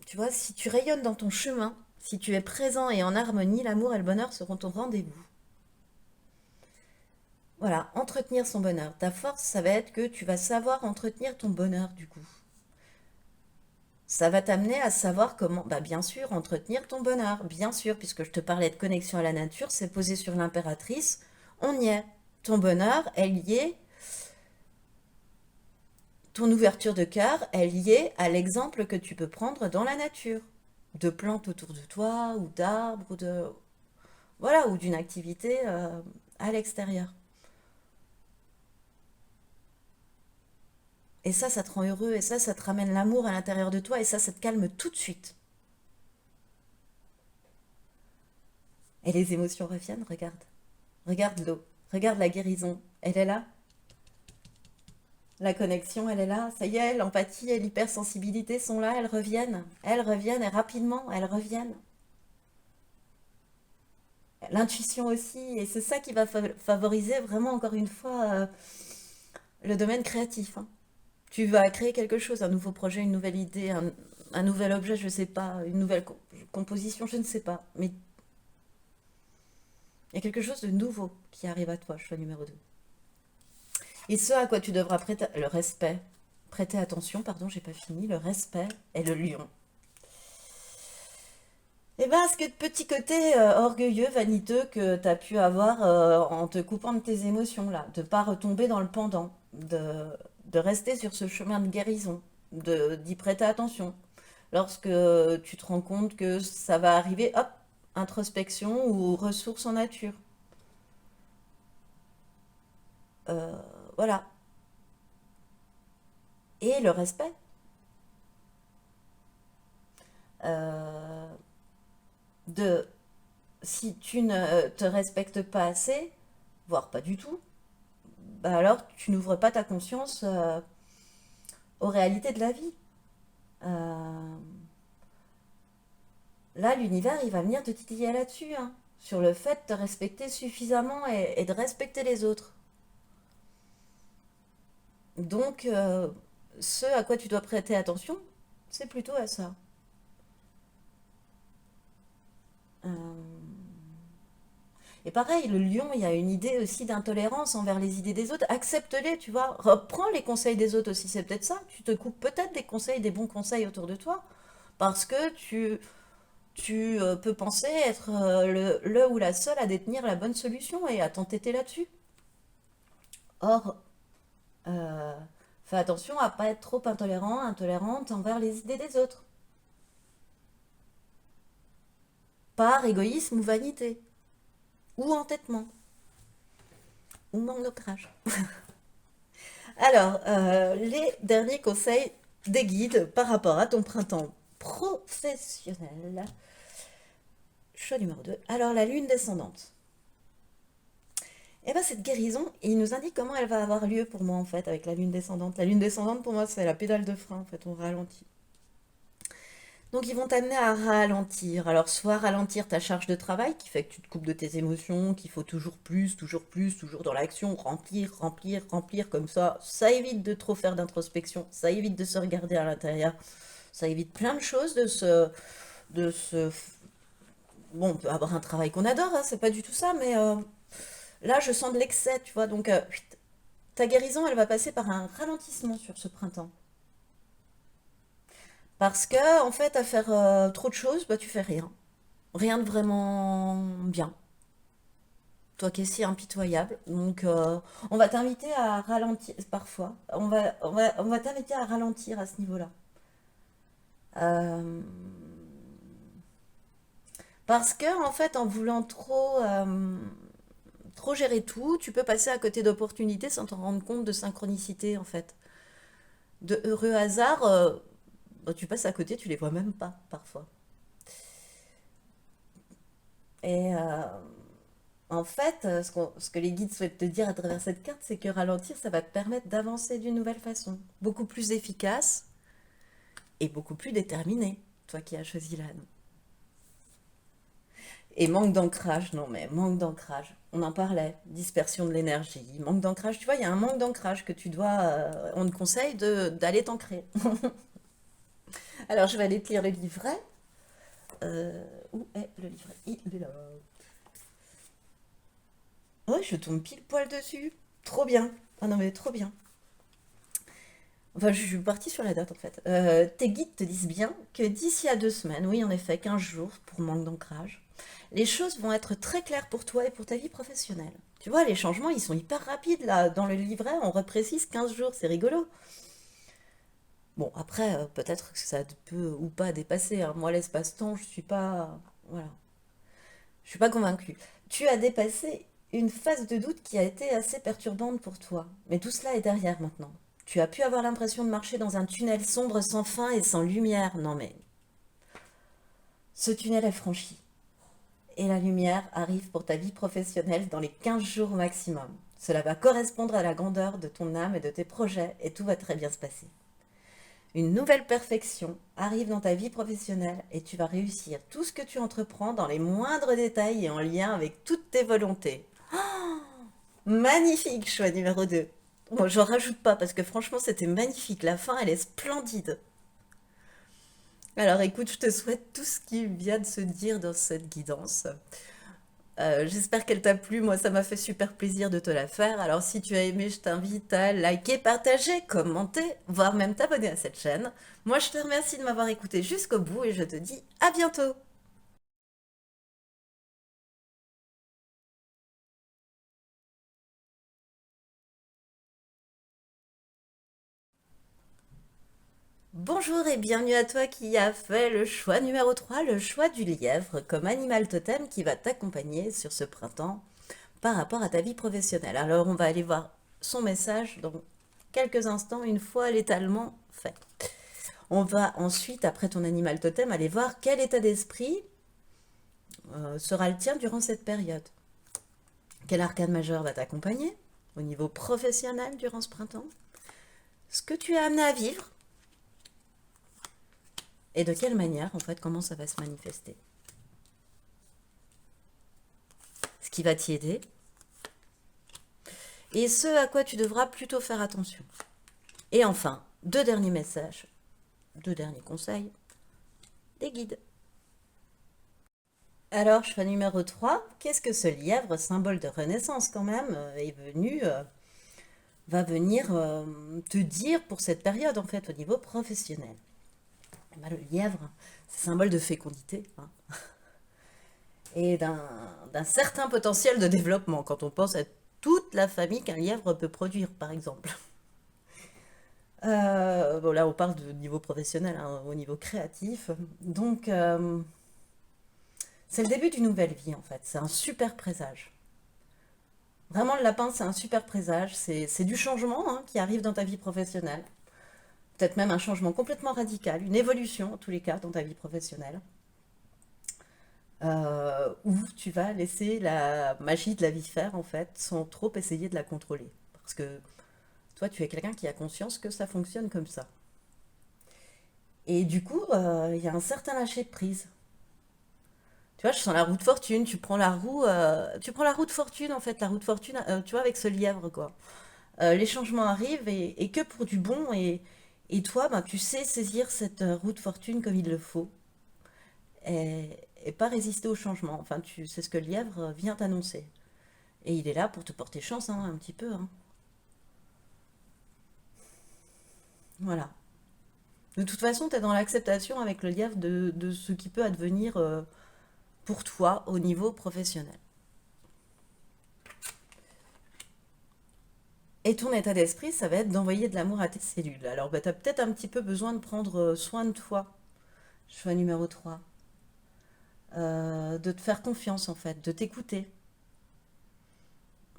Speaker 1: Tu vois, si tu rayonnes dans ton chemin, si tu es présent et en harmonie, l'amour et le bonheur seront au rendez-vous. Voilà, entretenir son bonheur. Ta force, ça va être que tu vas savoir entretenir ton bonheur du coup. Ça va t'amener à savoir comment, bah bien sûr, entretenir ton bonheur. Bien sûr, puisque je te parlais de connexion à la nature, c'est posé sur l'impératrice. On y est. Ton bonheur est lié, ton ouverture de cœur est liée à l'exemple que tu peux prendre dans la nature. De plantes autour de toi, ou d'arbres, ou de, voilà, ou d'une activité à l'extérieur. Et ça te rend heureux, et ça te ramène l'amour à l'intérieur de toi, et ça te calme tout de suite. Et les émotions reviennent, regarde. Regarde l'eau, regarde la guérison. Elle est là. La connexion, elle est là. Ça y est, l'empathie et l'hypersensibilité sont là, elles reviennent. Elles reviennent, et rapidement, elles reviennent. L'intuition aussi, et c'est ça qui va favoriser vraiment, encore une fois, le domaine créatif, hein. Tu vas créer quelque chose, un nouveau projet, une nouvelle idée, un nouvel objet, je sais pas, une nouvelle composition, je ne sais pas. Mais il y a quelque chose de nouveau qui arrive à toi, choix numéro 2. Et ce à quoi tu devras prêter le respect, prêter attention, pardon, j'ai pas fini, le respect et le lion. Eh ben, ce que de petit côté orgueilleux, vaniteux que tu as pu avoir en te coupant de tes émotions là, de pas retomber dans le pendant, de rester sur ce chemin de guérison, d'y prêter attention. Lorsque tu te rends compte que ça va arriver, hop, introspection ou ressources en nature. Euh, voilà. et le respect. Euh, de Si tu ne te respectes pas assez, voire pas du tout, bah alors tu n'ouvres pas ta conscience aux réalités de la vie. Euh, Là, l'univers, il va venir te titiller là-dessus, hein, sur le fait de te respecter suffisamment et de respecter les autres. Donc, ce à quoi tu dois prêter attention, c'est plutôt à ça. Euh, Et pareil, le lion, il y a une idée aussi d'intolérance envers les idées des autres. Accepte-les, tu vois. Reprends les conseils des autres aussi, c'est peut-être ça. Tu te coupes peut-être des conseils, des bons conseils autour de toi. Parce que tu peux penser être le ou la seule à détenir la bonne solution et à t'entêter là-dessus. Or, euh, fais attention à pas être trop intolérant, intolérante envers les idées des autres. Par égoïsme ou vanité. Ou entêtement. Ou manque d'ancrage. Alors, les derniers conseils des guides par rapport à ton printemps professionnel. Choix numéro 2. Alors, la lune descendante. Eh bien, cette guérison, il nous indique comment elle va avoir lieu pour moi, en fait, avec la lune descendante. La lune descendante, pour moi, c'est la pédale de frein, en fait, on ralentit. Donc, ils vont t'amener à ralentir. Alors, soit ralentir ta charge de travail, qui fait que tu te coupes de tes émotions, qu'il faut toujours plus, toujours plus, toujours dans l'action, remplir, remplir, remplir, comme ça. Ça évite de trop faire d'introspection, ça évite de se regarder à l'intérieur, ça évite plein de choses de se. Bon, on peut avoir un travail qu'on adore, hein, c'est pas du tout ça, mais là, je sens de l'excès, tu vois. Donc, ta guérison, elle va passer par un ralentissement sur ce printemps. Parce que, en fait, à faire trop de choses, bah, tu fais rien. Rien de vraiment bien. Toi qui es si impitoyable. Donc, on va t'inviter à ralentir, parfois. On va t'inviter à ralentir à ce niveau-là. Euh, Parce que, en fait, en voulant trop gérer tout, tu peux passer à côté d'opportunités sans t'en rendre compte de synchronicité, en fait. De heureux hasard, bah, tu passes à côté, tu les vois même pas, parfois. Et en fait, ce que les guides souhaitent te dire à travers cette carte, c'est que ralentir, ça va te permettre d'avancer d'une nouvelle façon, beaucoup plus efficace et beaucoup plus déterminée, toi qui as choisi l'âne. Et manque d'ancrage, non mais manque d'ancrage. On en parlait, dispersion de l'énergie, manque d'ancrage. Tu vois, il y a un manque d'ancrage que tu dois. On te conseille d'aller t'ancrer. Alors, je vais aller te lire le livret. Où est le livret? Il est là. Oh, je tombe pile poil dessus. Trop bien. Ah non, mais trop bien. Enfin, je suis partie sur la date en fait. Tes guides te disent bien que d'ici à 2 semaines, oui en effet, 15 jours pour manque d'ancrage, les choses vont être très claires pour toi et pour ta vie professionnelle. Tu vois, les changements, ils sont hyper rapides là. Dans le livret, on reprécise 15 jours, c'est rigolo. Bon, après, peut-être que ça peut ou pas dépasser, hein. Moi, l'espace-temps, je suis pas. Voilà. Je suis pas convaincue. Tu as dépassé une phase de doute qui a été assez perturbante pour toi. Mais tout cela est derrière maintenant. Tu as pu avoir l'impression de marcher dans un tunnel sombre sans fin et sans lumière. Non mais, ce tunnel est franchi. Et la lumière arrive pour ta vie professionnelle dans les 15 jours maximum. Cela va correspondre à la grandeur de ton âme et de tes projets et tout va très bien se passer. Une nouvelle perfection arrive dans ta vie professionnelle et tu vas réussir tout ce que tu entreprends dans les moindres détails et en lien avec toutes tes volontés. Magnifique, choix numéro 2. Bon, j'en rajoute pas parce que franchement c'était magnifique. La fin elle est splendide. Alors écoute, je te souhaite tout ce qui vient de se dire dans cette guidance. J'espère qu'elle t'a plu. Moi, ça m'a fait super plaisir de te la faire. Alors, si tu as aimé, je t'invite à liker, partager, commenter, voire même t'abonner à cette chaîne. Moi, je te remercie de m'avoir écouté jusqu'au bout et je te dis à bientôt. Bonjour et bienvenue à toi qui a fait le choix numéro 3, le choix du lièvre comme animal totem qui va t'accompagner sur ce printemps par rapport à ta vie professionnelle. Alors, on va aller voir son message dans quelques instants une fois l'étalement fait. On va ensuite, après ton animal totem, aller voir quel état d'esprit sera le tien durant cette période. Quel arcane majeur va t'accompagner au niveau professionnel durant ce printemps? Ce que tu es amené à vivre et de quelle manière, en fait, comment ça va se manifester. Ce qui va t'y aider et ce à quoi tu devras plutôt faire attention. Et enfin, deux derniers messages, deux derniers conseils, des guides. Alors, choix numéro 3, qu'est-ce que ce lièvre, symbole de renaissance quand même, va venir te dire pour cette période, en fait, au niveau professionnel? Eh ben, le lièvre, c'est symbole de fécondité, hein, et d'un certain potentiel de développement, quand on pense à toute la famille qu'un lièvre peut produire, par exemple. Bon, là, on parle de niveau professionnel, hein, au niveau créatif. Donc, c'est le début d'une nouvelle vie, en fait. C'est un super présage. Vraiment, le lapin, c'est un super présage. C'est du changement, hein, qui arrive dans ta vie professionnelle. Peut-être même un changement complètement radical, une évolution, en tous les cas, dans ta vie professionnelle. Où tu vas laisser la magie de la vie faire, en fait, sans trop essayer de la contrôler. Parce que toi, tu es quelqu'un qui a conscience que ça fonctionne comme ça. Et du coup, il y a un certain lâcher de prise. Tu vois, je sens la roue de fortune, tu prends la roue de fortune en fait, la roue de fortune, tu vois, avec ce lièvre quoi. Les changements arrivent et que pour du bon et toi, ben, tu sais saisir cette roue de fortune comme il le faut et pas résister au changement. Enfin, c'est ce que le lièvre vient t'annoncer. Et il est là pour te porter chance, hein, un petit peu, hein. Voilà. De toute façon, tu es dans l'acceptation avec le lièvre de ce qui peut advenir pour toi au niveau professionnel. Et ton état d'esprit, ça va être d'envoyer de l'amour à tes cellules. Alors, bah, tu as peut-être un petit peu besoin de prendre soin de toi. Choix numéro 3. De te faire confiance, en fait, de t'écouter.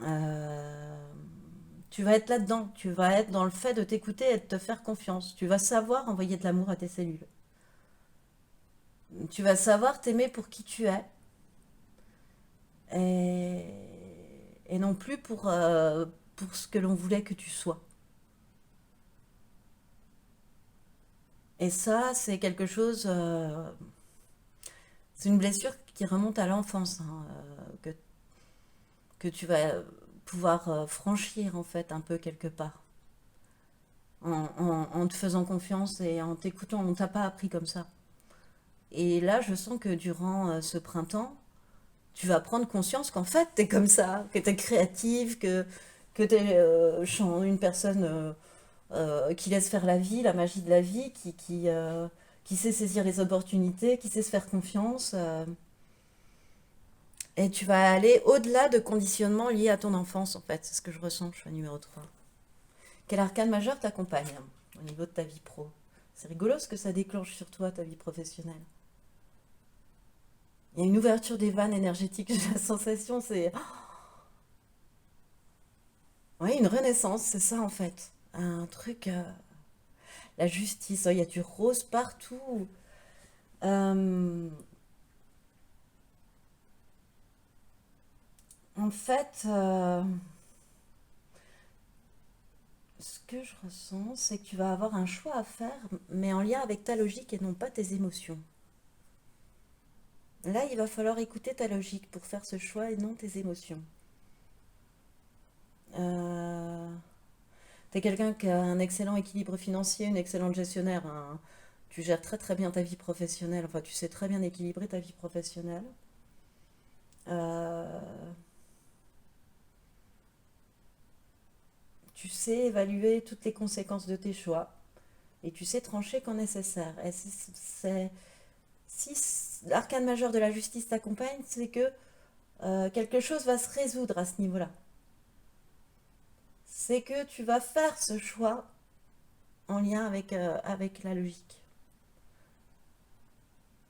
Speaker 1: Euh, Tu vas être là-dedans. Tu vas être dans le fait de t'écouter et de te faire confiance. Tu vas savoir envoyer de l'amour à tes cellules. Tu vas savoir t'aimer pour qui tu es. Et non plus pour ce que l'on voulait que tu sois. Et ça, c'est quelque chose, c'est une blessure qui remonte à l'enfance, hein, que tu vas pouvoir franchir en fait un peu quelque part. En te faisant confiance et en t'écoutant, on t'a pas appris comme ça. Et là, je sens que durant ce printemps, tu vas prendre conscience qu'en fait, t'es comme ça, que t'es créative, que t'es une personne qui laisse faire la vie, la magie de la vie, qui sait saisir les opportunités, qui sait se faire confiance. Et tu vas aller au-delà de conditionnements liés à ton enfance, en fait. C'est ce que je ressens, choix numéro 3. Quel arcane majeur t'accompagne hein, au niveau de ta vie pro? C'est rigolo ce que ça déclenche sur toi, ta vie professionnelle. Il y a une ouverture des vannes énergétiques, j'ai la sensation, c'est... Oui, une renaissance, c'est ça en fait. Un truc... la justice, oh, il y a du rose partout. Euh, En fait, ce que je ressens, c'est que tu vas avoir un choix à faire, mais en lien avec ta logique et non pas tes émotions. Là, il va falloir écouter ta logique pour faire ce choix et non tes émotions. Euh, T'es quelqu'un qui a un excellent équilibre financier, une excellente gestionnaire, hein. Tu gères très très bien ta vie professionnelle, enfin tu sais très bien équilibrer ta vie professionnelle. Euh, Tu sais évaluer toutes les conséquences de tes choix et tu sais trancher quand nécessaire. Et si l'arcane majeur de la justice t'accompagne, c'est que quelque chose va se résoudre à ce niveau-là. C'est que tu vas faire ce choix en lien avec la logique.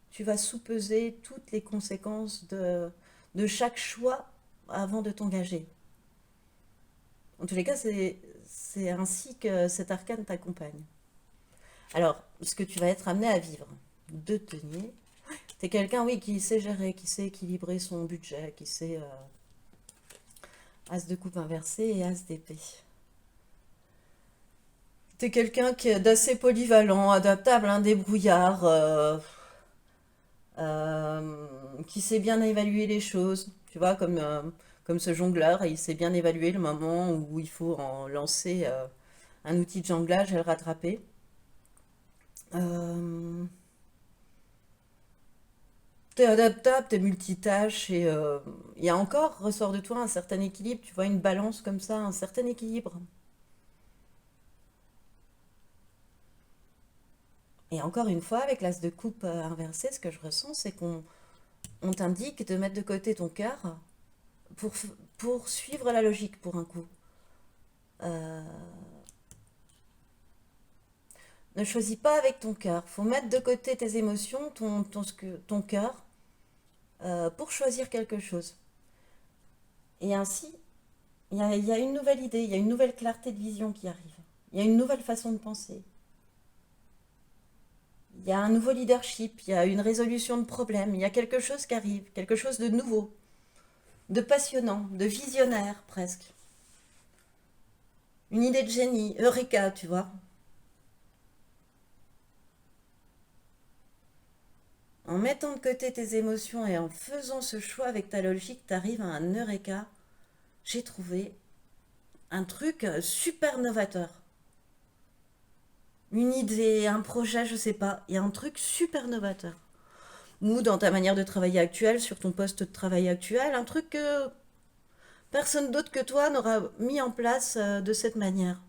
Speaker 1: Tu vas sous-peser toutes les conséquences de chaque choix avant de t'engager. En tous les cas, c'est ainsi que cet arcane t'accompagne. Alors, ce que tu vas être amené à vivre, deux deniers, t'es quelqu'un, oui, qui sait gérer, qui sait équilibrer son budget, qui sait as de coupe inversé et as d'épée. T'es quelqu'un qui est d'assez polyvalent, adaptable, un débrouillard, qui sait bien évaluer les choses. Tu vois, comme ce jongleur, il sait bien évaluer le moment où il faut en lancer un outil de jonglage et le rattraper. Euh, T'es adaptable, t'es multitâche et il y a encore, ressort de toi un certain équilibre, tu vois, une balance comme ça, un certain équilibre. Et encore une fois, avec l'as de coupe inversé, ce que je ressens, c'est qu'on t'indique de mettre de côté ton cœur pour, pour suivre la logique pour un coup. Euh, Ne choisis pas avec ton cœur. Faut mettre de côté tes émotions, ton cœur, pour choisir quelque chose. Et ainsi, il y a une nouvelle idée, il y a une nouvelle clarté de vision qui arrive. Il y a une nouvelle façon de penser. Il y a un nouveau leadership, il y a une résolution de problèmes, il y a quelque chose qui arrive, quelque chose de nouveau, de passionnant, de visionnaire presque. Une idée de génie, Eureka, tu vois. En mettant de côté tes émotions et en faisant ce choix avec ta logique, tu arrives à un Eureka. J'ai trouvé un truc super novateur. Une idée, un projet, je sais pas. Il y a un truc super novateur. Ou dans ta manière de travailler actuelle, sur ton poste de travail actuel, un truc que personne d'autre que toi n'aura mis en place de cette manière.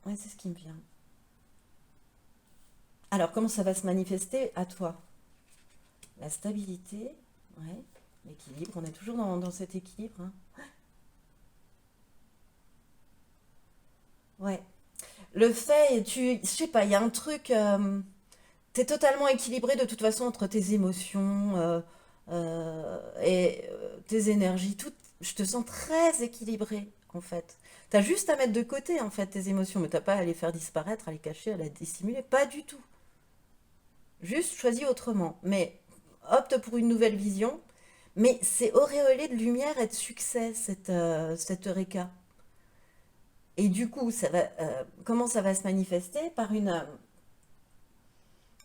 Speaker 1: Ouais, c'est ce qui me vient. Alors, comment ça va se manifester à toi? La stabilité, ouais, l'équilibre, on est toujours dans cet équilibre, hein. Ouais. Le fait, je sais pas, il y a un truc, t'es totalement équilibré de toute façon entre tes émotions et tes énergies. Tout, je te sens très équilibré en fait. T'as juste à mettre de côté en fait tes émotions, mais t'as pas à les faire disparaître, à les cacher, à les dissimuler, pas du tout. Juste choisis autrement. Mais opte pour une nouvelle vision. Mais c'est auréolé de lumière et de succès cette Eureka. Et du coup, comment ça va se manifester par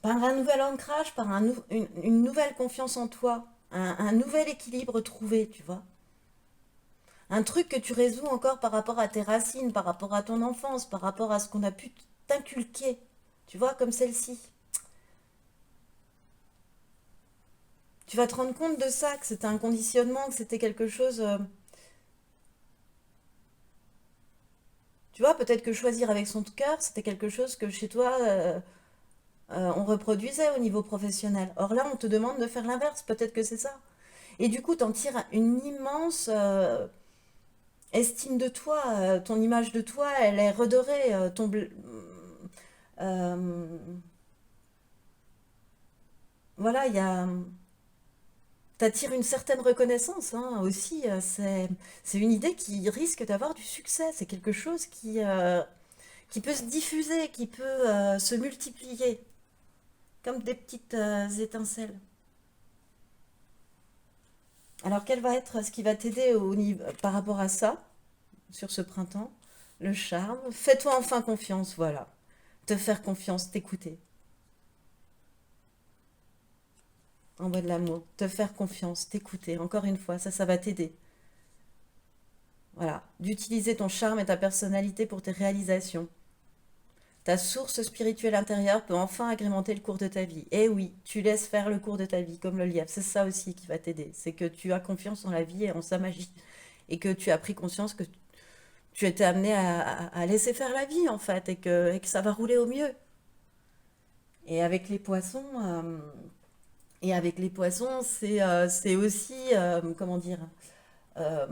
Speaker 1: un nouvel ancrage, par une nouvelle confiance en toi, un nouvel équilibre trouvé, tu vois. Un truc que tu résous encore par rapport à tes racines, par rapport à ton enfance, par rapport à ce qu'on a pu t'inculquer, tu vois, comme celle-ci. Tu vas te rendre compte de ça, que c'était un conditionnement, que c'était quelque chose. Tu vois, peut-être que choisir avec son cœur, c'était quelque chose que chez toi, on reproduisait au niveau professionnel. Or là, on te demande de faire l'inverse, peut-être que c'est ça. Et du coup, t'en tires une immense estime de toi, ton image de toi, elle est redorée. Euh, voilà, t'attires une certaine reconnaissance hein, aussi. C'est une idée qui risque d'avoir du succès. C'est quelque chose qui peut se diffuser, qui peut se multiplier, comme des petites étincelles. Alors, quel va être ce qui va t'aider par rapport à ça, sur ce printemps? Le charme. Fais-toi enfin confiance, voilà. Te faire confiance, t'écouter. Envoie de l'amour. Te faire confiance, t'écouter. Encore une fois, ça va t'aider. Voilà. D'utiliser ton charme et ta personnalité pour tes réalisations. Ta source spirituelle intérieure peut enfin agrémenter le cours de ta vie. Et oui, tu laisses faire le cours de ta vie, comme le lièvre. C'est ça aussi qui va t'aider. C'est que tu as confiance en la vie et en sa magie. Et que tu as pris conscience que tu étais amené à laisser faire la vie, en fait. Et que ça va rouler au mieux. Et avec les poissons, c'est aussi, comment dire, euh,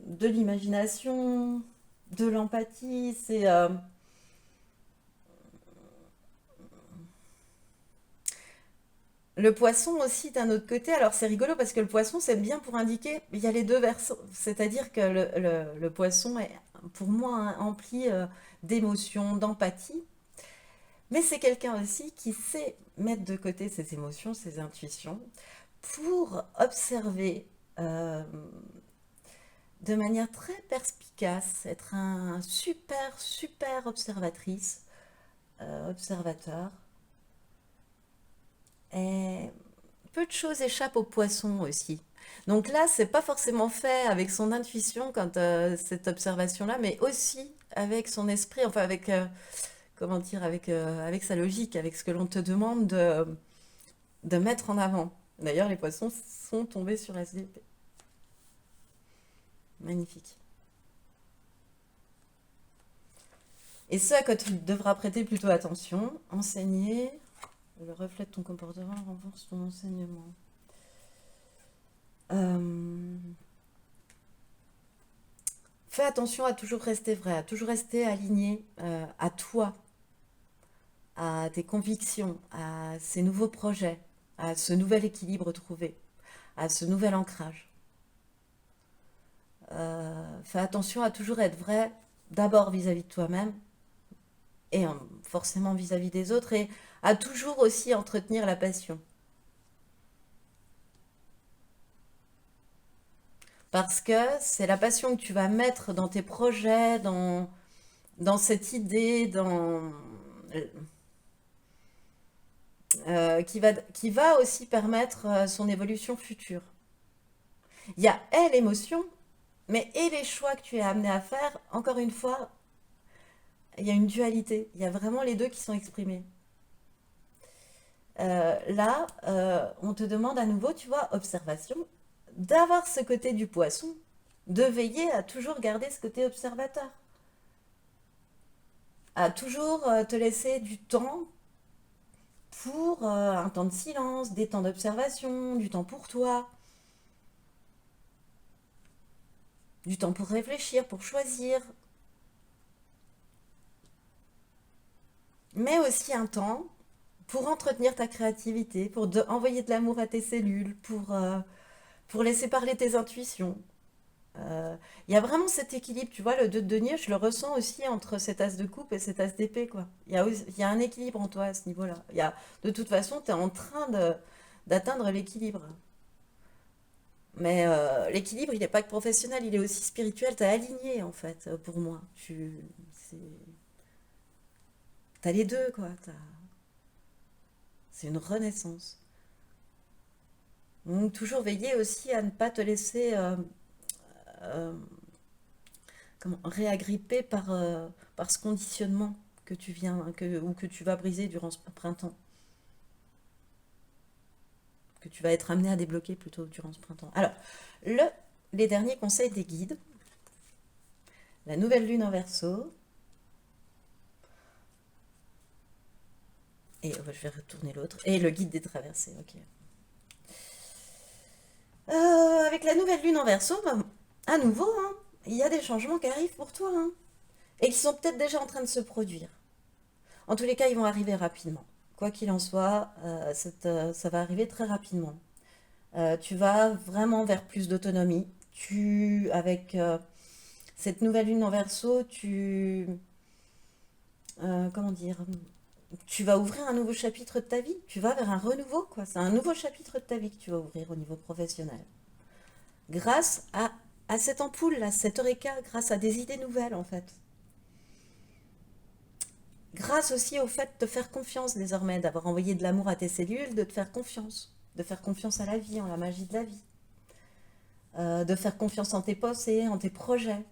Speaker 1: de l'imagination, de l'empathie. Le poisson aussi, d'un autre côté, alors c'est rigolo parce que le poisson, c'est bien pour indiquer, il y a les deux versants. C'est-à-dire que le poisson est, pour moi, hein, empli d'émotions, d'empathie. Mais c'est quelqu'un aussi qui sait mettre de côté ses émotions, ses intuitions, pour observer euh, de manière très perspicace, être un super, super observatrice, observateur. Et peu de choses échappent au poisson aussi. Donc là, c'est pas forcément fait avec son intuition quand cette observation-là, mais aussi avec son esprit, enfin avec, comment dire, avec sa logique, avec ce que l'on te demande de mettre en avant. D'ailleurs, les poissons sont tombés sur SDP. Magnifique. Et ce à quoi tu devras prêter plutôt attention, enseigner, le reflet de ton comportement renforce ton enseignement. Euh, Fais attention à toujours rester vrai, à toujours rester aligné à toi, à tes convictions, à ces nouveaux projets, à ce nouvel équilibre trouvé, à ce nouvel ancrage. Fais attention à toujours être vrai, d'abord vis-à-vis de toi-même et forcément vis-à-vis des autres, et à toujours aussi entretenir la passion. Parce que c'est la passion que tu vas mettre dans tes projets, dans cette idée, qui va aussi permettre son évolution future. Il y a et l'émotion, mais et les choix que tu es amené à faire, encore une fois, il y a une dualité. Il y a vraiment les deux qui sont exprimés. Là, on te demande à nouveau, tu vois, observation, d'avoir ce côté du poisson, de veiller à toujours garder ce côté observateur, à toujours te laisser du temps pour un temps de silence, des temps d'observation, du temps pour toi, du temps pour réfléchir, pour choisir, mais aussi un temps pour entretenir ta créativité, pour envoyer de l'amour à tes cellules, pour laisser parler tes intuitions. Il y a vraiment cet équilibre, tu vois, le 2 de denier, je le ressens aussi entre cet as de coupe et cet as d'épée, quoi. Il y a un équilibre en toi à ce niveau-là. De toute façon, tu es en train d'atteindre l'équilibre. Mais l'équilibre, il n'est pas que professionnel, il est aussi spirituel. Tu es aligné, en fait, pour moi. T'as les deux, quoi. C'est une renaissance. Donc, toujours veiller aussi à ne pas te laisser euh, réagripper par ce conditionnement ou que tu vas briser durant ce printemps, que tu vas être amené à débloquer plutôt durant ce printemps. Alors, le, les derniers conseils des guides, la nouvelle lune en Verseau, et je vais retourner l'autre, et le guide des traversées, ok. Avec la nouvelle lune en Verseau, ben, à nouveau, hein, il y a des changements qui arrivent pour toi, hein, et qui sont peut-être déjà en train de se produire. En tous les cas, ils vont arriver rapidement. Quoi qu'il en soit, ça va arriver très rapidement. Tu vas vraiment vers plus d'autonomie. Avec cette nouvelle lune en Verseau, comment dire, tu vas ouvrir un nouveau chapitre de ta vie. Tu vas vers un renouveau, quoi. C'est un nouveau chapitre de ta vie que tu vas ouvrir au niveau professionnel. Grâce à cette ampoule-là, cette eureka, grâce à des idées nouvelles, en fait. Grâce aussi au fait de te faire confiance désormais, d'avoir envoyé de l'amour à tes cellules, de faire confiance à la vie, en la magie de la vie, de faire confiance en tes pensées, en tes projets.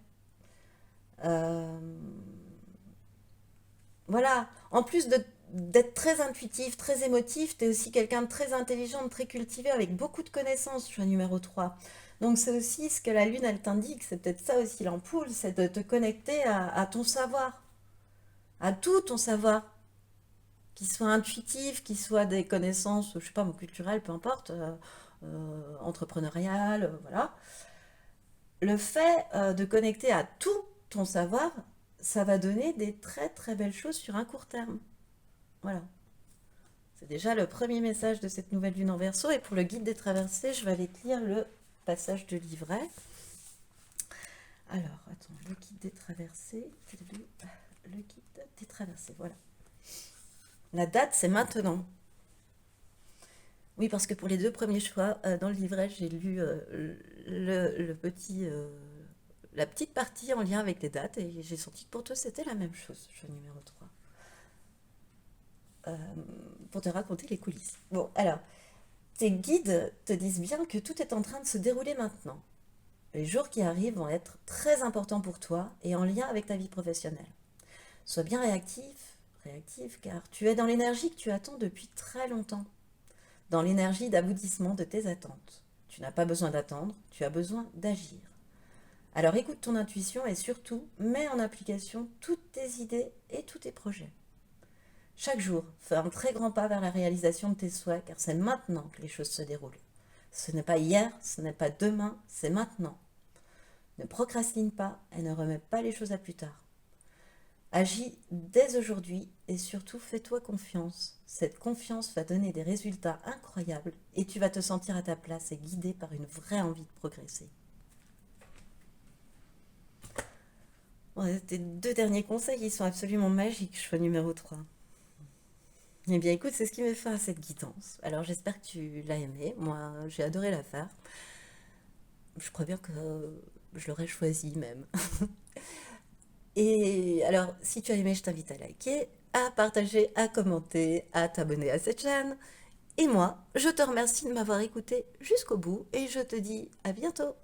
Speaker 1: Euh, voilà, en plus d'être très intuitif, très émotif, tu es aussi quelqu'un de très intelligent, de très cultivé, avec beaucoup de connaissances, choix numéro 3. Donc c'est aussi ce que la Lune, elle t'indique, c'est peut-être ça aussi l'ampoule, c'est de te connecter à ton savoir, à tout ton savoir, qu'il soit intuitif, qu'il soit des connaissances, je sais pas, culturelles, peu importe, entrepreneuriales, voilà. Le fait de connecter à tout ton savoir, ça va donner des très très belles choses sur un court terme. Voilà. C'est déjà le premier message de cette nouvelle lune en Verseau. Et pour le guide des traversées, je vais aller te lire le passage de livret. Alors, attends, le guide des traversées. Le guide des traversées, voilà. La date, c'est maintenant. Oui, parce que pour les deux premiers choix, dans le livret, j'ai lu le petit, la petite partie en lien avec les dates et j'ai senti que pour toi, c'était la même chose, choix numéro 3. Euh, pour te raconter les coulisses. Bon, alors, tes guides te disent bien que tout est en train de se dérouler maintenant. Les jours qui arrivent vont être très importants pour toi et en lien avec ta vie professionnelle. Sois bien réactif, car tu es dans l'énergie que tu attends depuis très longtemps, dans l'énergie d'aboutissement de tes attentes. Tu n'as pas besoin d'attendre, tu as besoin d'agir. Alors écoute ton intuition et surtout mets en application toutes tes idées et tous tes projets. Chaque jour, fais un très grand pas vers la réalisation de tes souhaits, car c'est maintenant que les choses se déroulent. Ce n'est pas hier, ce n'est pas demain, c'est maintenant. Ne procrastine pas et ne remets pas les choses à plus tard. Agis dès aujourd'hui et surtout fais-toi confiance. Cette confiance va donner des résultats incroyables et tu vas te sentir à ta place et guidé par une vraie envie de progresser. Bon, tes deux derniers conseils, ils sont absolument magiques, choix numéro 3. Eh bien écoute, c'est ce qui me fait à cette guidance. Alors j'espère que tu l'as aimé. Moi, j'ai adoré la faire. Je crois bien que je l'aurais choisi même. Et alors, si tu as aimé, je t'invite à liker, à partager, à commenter, à t'abonner à cette chaîne. Et moi, je te remercie de m'avoir écouté jusqu'au bout et je te dis à bientôt.